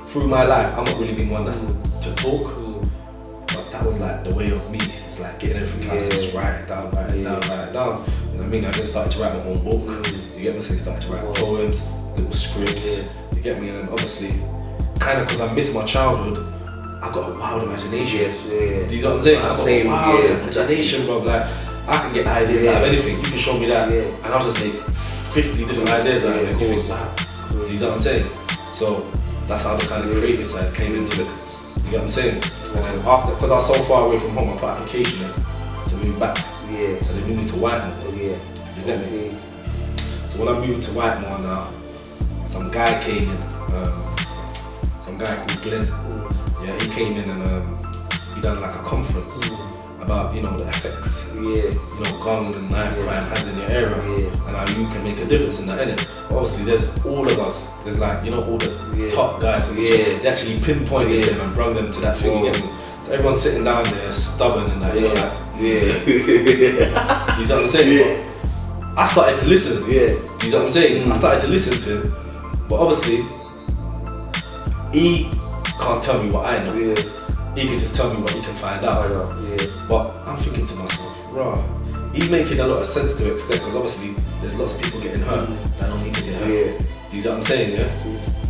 through my life, I'm not really been one to talk, but that was like the way of me. It's like getting everything else, just write it down. You know what I mean? I just started to write my own book. You get me? So I started to write poems, little scripts. You get me? And then obviously, kind of because I missed my childhood, I got a wild imagination. Do you know what I'm saying? I got a wild imagination, bro. Like, I can get ideas out of anything. You can show me that, and I'll just make 50 different ideas out of it. You think, wow. Do you know what I'm saying? So that's how the kind of creative side came into it. You get what I'm saying? And then after, because I was so far away from home, I put application in to move back. So they moved me to Whitemore. You get me? So when I moved to Whitemore now, some guy came in. Some guy called Glenn. Yeah, he came in and he done like a conference about, you know, the effects, you know, gun and knife crime has in your area, and how you can make a difference in that, innit? Obviously, there's all of us. There's like, you know, all the top guys. They actually pinpointed them and brought them to that thing again. So everyone's sitting down there, stubborn and that, you know, like, do you know what I'm saying? But I started to listen. Do you know what I'm saying? I started to listen to him, but obviously, he can't tell me what I know. He can just tell me what he can find out. But I'm thinking to myself, rah, he's making a lot of sense to an extent, because obviously there's lots of people getting hurt that don't need to get hurt. Do you know what I'm saying?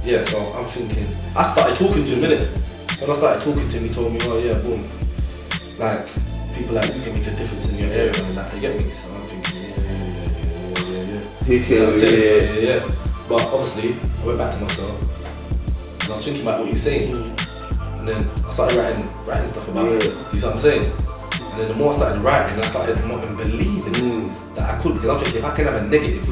Yeah, so I'm thinking, I started talking to him, innit? When I started talking to him, he told me, oh yeah, boom, like, people like you can make a difference in your area and that, you get me? So I'm thinking, you know what I'm saying? But obviously, I went back to myself, and I was thinking about what he's saying. And then I started writing stuff about it. Do you know what I'm saying? And then the more I started writing, I started more believing that I could, because I'm thinking, if I can have a negative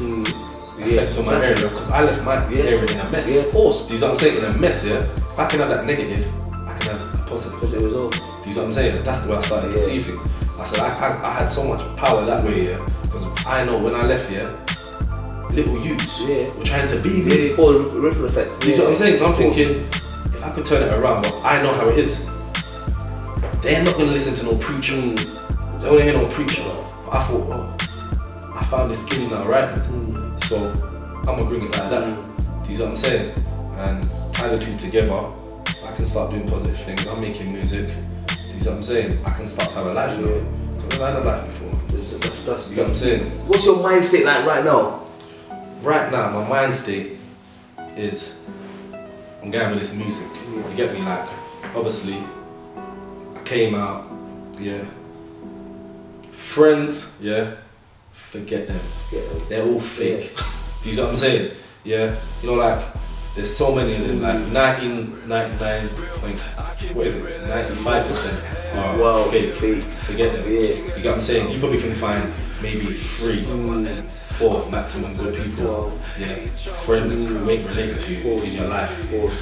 effect on my area, because I left my area in a mess. Of course. Do you know what I'm saying? In a mess, if I can have that negative, I can have a positive result. Do you know what I'm saying? And that's the way I started to see things. I said, I had so much power that way, because I know when I left here, little youths were trying to be me. Call the ripple effect. Do you know what I'm saying? So I'm thinking, if I could turn it around, but I know how it is. They're not gonna listen to no preacher. They don't wanna hear no preacher. But I thought, oh, I found this gift now, right? So I'm gonna bring it like that. Do you know what I'm saying? And tie the two together, I can start doing positive things. I'm making music. Do you know what I'm saying? I can start to have a life now. I've never had a life before. You know what I'm saying? What's your mind state like right now? Right now, my mind state is, I'm going with this music. You get me? Like, obviously, I came out, friends, forget them. They're all fake. Do you know what I'm saying? You know, like, there's so many of them, like 95% are fake. Forget them. You get what I'm saying? You probably can find maybe 3, 4 maximum good people. Friends who ain't related to you in your life.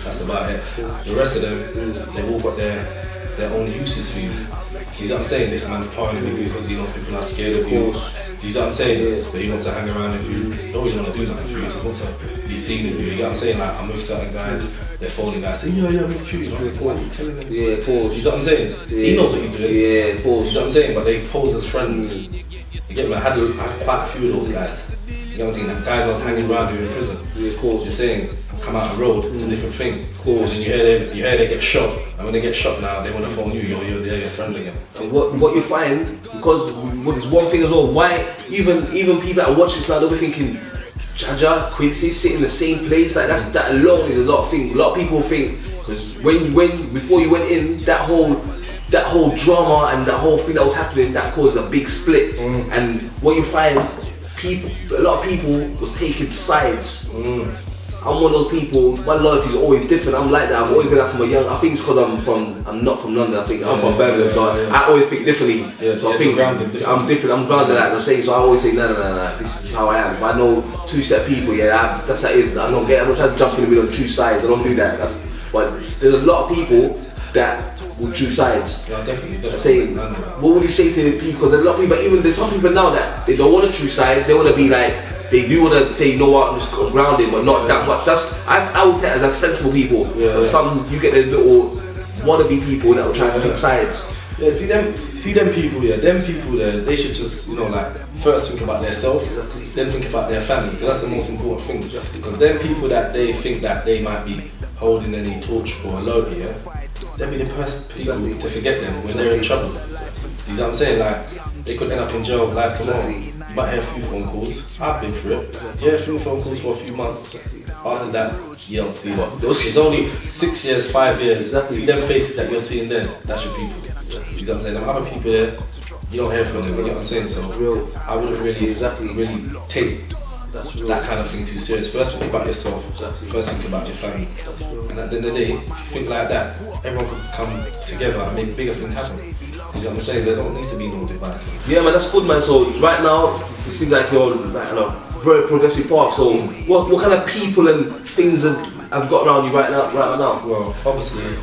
That's about it. The rest of them, they've all got their own uses for you. You know what I'm saying? This man's partying with you because he knows people are scared of you. You know what I'm saying? So he wants to hang around with you. He don't really want to do nothing for you, he just wants to be seen with you. You know what I'm saying? Like, I'm with certain guys, they're phoning guys saying, I'm with you. What are you telling them? You know what I'm saying? He knows what he's doing. You know what I'm saying? But they pose as friends. You get me? I had quite a few of those guys. You know what I'm saying? Guys I was hanging around with in prison. You're saying, come out the road, it's a different thing. And then you hear they get shot. And when they get shot now, they want to phone you, you're your friend again. What you find, because there's one thing as well, why even people that watch this now, they'll be thinking, Jaja, Quincey sit in the same place, like that alone is a lot of things. A lot of people think, because before you went in, that whole drama and that whole thing that was happening, that caused a big split. And what you find, a lot of people was taking sides. I'm one of those people, my loyalty is always different. I'm like that, I've always been that from a young, I think it's because I'm not from London, I think I'm from Birmingham, so I always think differently. So I think I'm different, I'm grounded like that, I'm saying, so I always say, no, this is how I am. If I know 2 set people, that's how it is. I'm not trying to jump in the middle on 2 sides, I don't do that. But there's a lot of people that with true sides. Yeah, definitely. Say, what would you say to people? Because a lot of people, even there's some people now that they don't want a true side. They want to be like, they do want to say, you know what, I'm just grounded, but not that much. Just I would take it as sensible people. But some you get the little wannabe people that will try to pick sides. Yeah, see them people, them people there, they should just, like, first think about themselves, then think about their family, because that's the most important thing. Because them people that they think that they might be holding any torch for a lobby, they'll be the first people to forget them when they're in trouble. You know what I'm saying? Like, they could end up in jail live tomorrow. You might hear a few phone calls. I've been through it. Yeah, a few phone calls for a few months. After that, you don't see that. It's only 6 years, 5 years. See them faces that you're seeing then, that's your people. You know what I'm saying? Them other people there, you don't hear from them, you know what I'm saying? So I wouldn't really take that kind of thing too serious. First think about yourself, first think about your family. And at the end of the day, if you think like that, everyone could come together and make bigger things happen. You know what I'm saying? There don't need to be no divide. Yeah man, that's good man. So right now, it seems like you're like, on a very progressive path. So what kind of people and things have got around you right now? Well, obviously,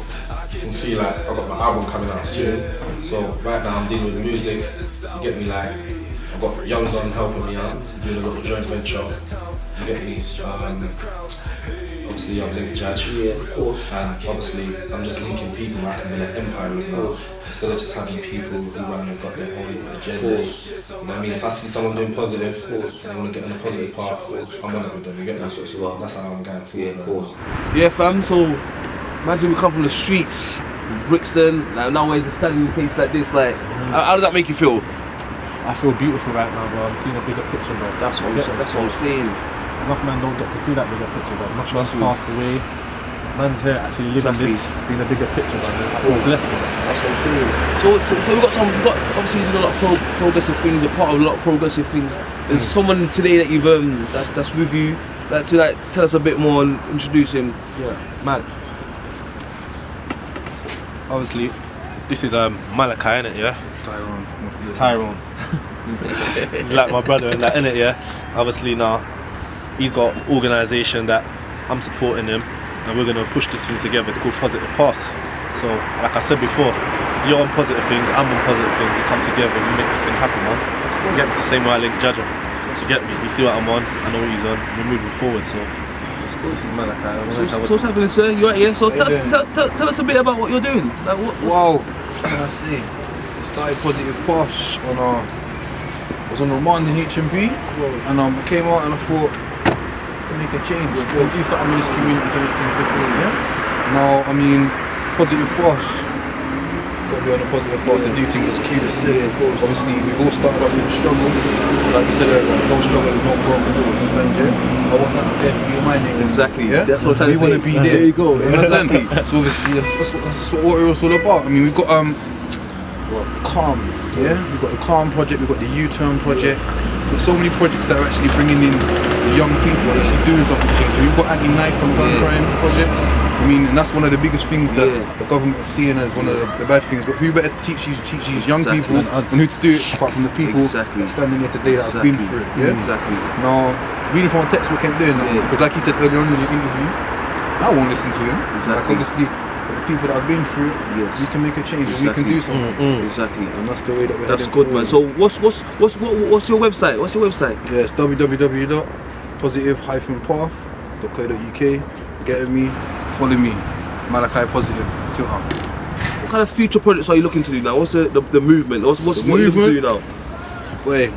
you can see like I've got my album coming out soon. So right now I'm dealing with music. You get me, like I've got Young Don helping me out, doing a little joint venture. You get me. Obviously I've linked Jaja. Yeah, of course. And obviously I'm just linking people where I can build an empire with them. Instead of just having people who have got their own agendas. You know what I mean? If I see someone doing positive and they want to get on a positive path, I'm on it with them. You get me? That's how I'm going forward. Yeah, of course. Yeah, fam. So imagine we come from the streets, Brixton. Like, now we're standing in a place like this. Like, how does that make you feel? I feel beautiful right now, bro. I'm seeing a bigger picture, bro. That's what I'm saying. Enough man don't get to see that bigger picture, bro. Enough man's Trust me. passed away. Man's here actually living this, seeing a bigger picture, bro. I feel blessed, bro. That's what I'm saying. So we've got obviously you do a lot of progressive things. You're part of a lot of progressive things. There's someone today that you've that's with you. That to like tell us a bit more and introduce him. Yeah, man. Obviously, this is Malachi, innit? Yeah. Tyrone. He's like my brother and that, innit? Yeah. Obviously now, he's got an organisation that I'm supporting him, and we're gonna push this thing together. It's called Positive Pass. So, like I said before, if you're on positive things, I'm on positive things. We come together, we make this thing happen, man. That's cool. You get me? It's the same way I link Jaja. You get me? You see what I'm on, I know what he's on. We're moving forward, so. This is Malachi. So what's happening, sir? You right here? So tell us a bit about what you're doing. Like, Wow, I see. Started Positive Pass on was on remand in HMB, and I came out and I thought, make a change. We'll do something in this community to make things different. Yeah. Now, I mean, Positive Pass. Got to be on a positive path to do things as cute as it. Obviously, we've all started off in a struggle. Like you said, no struggle is no problem. I want that there to be my name. Exactly. Yeah? That's what we want to be there. There you go. Exactly. So obviously, that's what it's all about. I mean, we've got Calm. Yeah, we've got the Calm project. We've got the U-Turn project. We've got so many projects that are actually bringing in the young people and actually doing something changing. We've got anti-knife and gun crime projects. I mean, and that's one of the biggest things that the government is seeing as one of the bad things. But who better to teach these young people and who to do it apart from the people standing here today that have been through it. Yeah? Exactly. Now, reading from a textbook ain't doing that. Because like he said earlier on in the interview, I won't listen to him. Exactly. Like obviously, the people that have been through it, we can make a change and we can do something. Exactly. And that's the way that we're That's heading good, man. forward. So what's your website? What's your website? Yeah, it's www.positive-path.co.uk. Get me, follow me, Malachi Positive, Twitter. What kind of future projects are you looking to do now? What's the movement? What you looking to do now? Wait,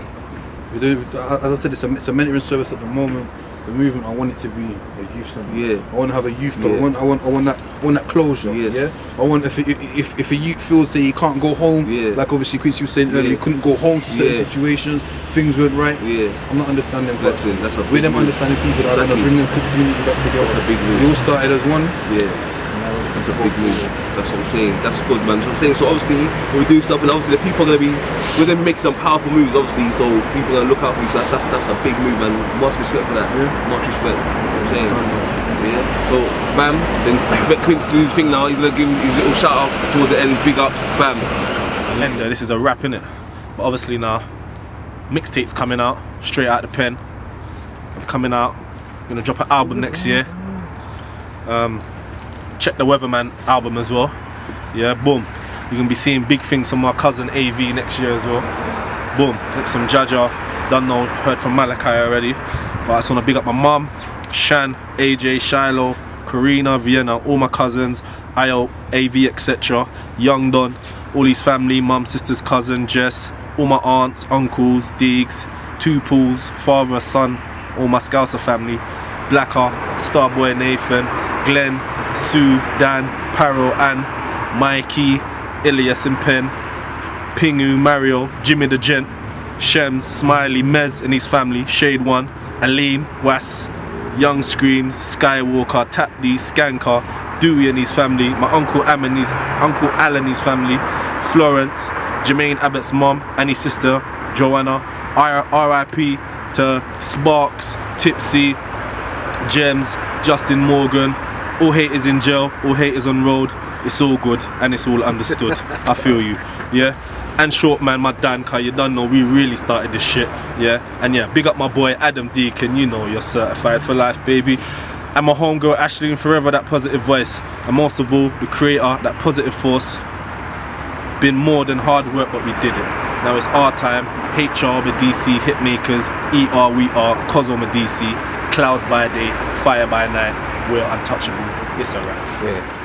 we do. As I said, it's a mentoring service at the moment. The movement, I want it to be a youth centre. Yeah. I want to have a youth club. I want that closure. Yes. Yeah. I want if a youth feels say he can't go home, like obviously Quincey was saying earlier, he couldn't go home to certain situations, things weren't right. Yeah. I'm not understanding. That's a big with them move. understanding people that are going to bring them community back together. That's a big move. We all started as one. Yeah. That's a big move. That's what I'm saying. That's good, man. So I'm saying, so obviously when we do stuff, and obviously the people are we're gonna make some powerful moves, obviously. So people are gonna look out for you. So that's a big move, man. Much respect for that. Yeah. Much respect. You know what I'm saying. Yeah. So bam, then let Quincey do his thing now. He's gonna give him his little shout outs towards the end, big ups, bam. And this is a rap, innit? But obviously now, mixtape's coming out straight out the pen. I'm coming out. I'm gonna drop an album next year. Check the Weatherman album as well. Yeah, boom. You're gonna be seeing big things from my cousin AV next year as well. Boom. Next some Jaja. Don't know if you've heard from Malachi already. But I just wanna big up my mum, Shan, AJ, Shiloh, Karina, Vienna, all my cousins, Io, AV, etc. Young Don, all his family, mum, sisters, cousin, Jess, all my aunts, uncles, Deegs, two pools, father, son, all my Scouser family, Blacker, Starboy, Nathan, Glenn, Sue, Dan, Paro, Ann, Mikey, Ilias and Penn, Pingu, Mario, Jimmy the Gent, Shems, Smiley, Mez and his family, Shade One, Aline, Was, Young Screams, Skywalker, Tap D, Skanker, Dewey and his family, my Uncle Alan and his family, Florence, Jermaine Abbott's mom and his sister, Joanna, RIP to Sparks, Tipsy, Gems, Justin Morgan, all haters in jail, all haters on road, it's all good and it's all understood. I feel you, yeah? And short man, my Dan, cause you don't know we really started this shit, yeah? And yeah, big up my boy Adam Deacon, you know you're certified for life, baby. And my homegirl Ashley, forever that positive voice. And most of all, the creator, that positive force. Been more than hard work, but we did it. Now it's our time. HR, the DC, hitmakers, ER, we are, Qozo, my DC, clouds by day, fire by night, we're untouchable. It's alright. Yeah.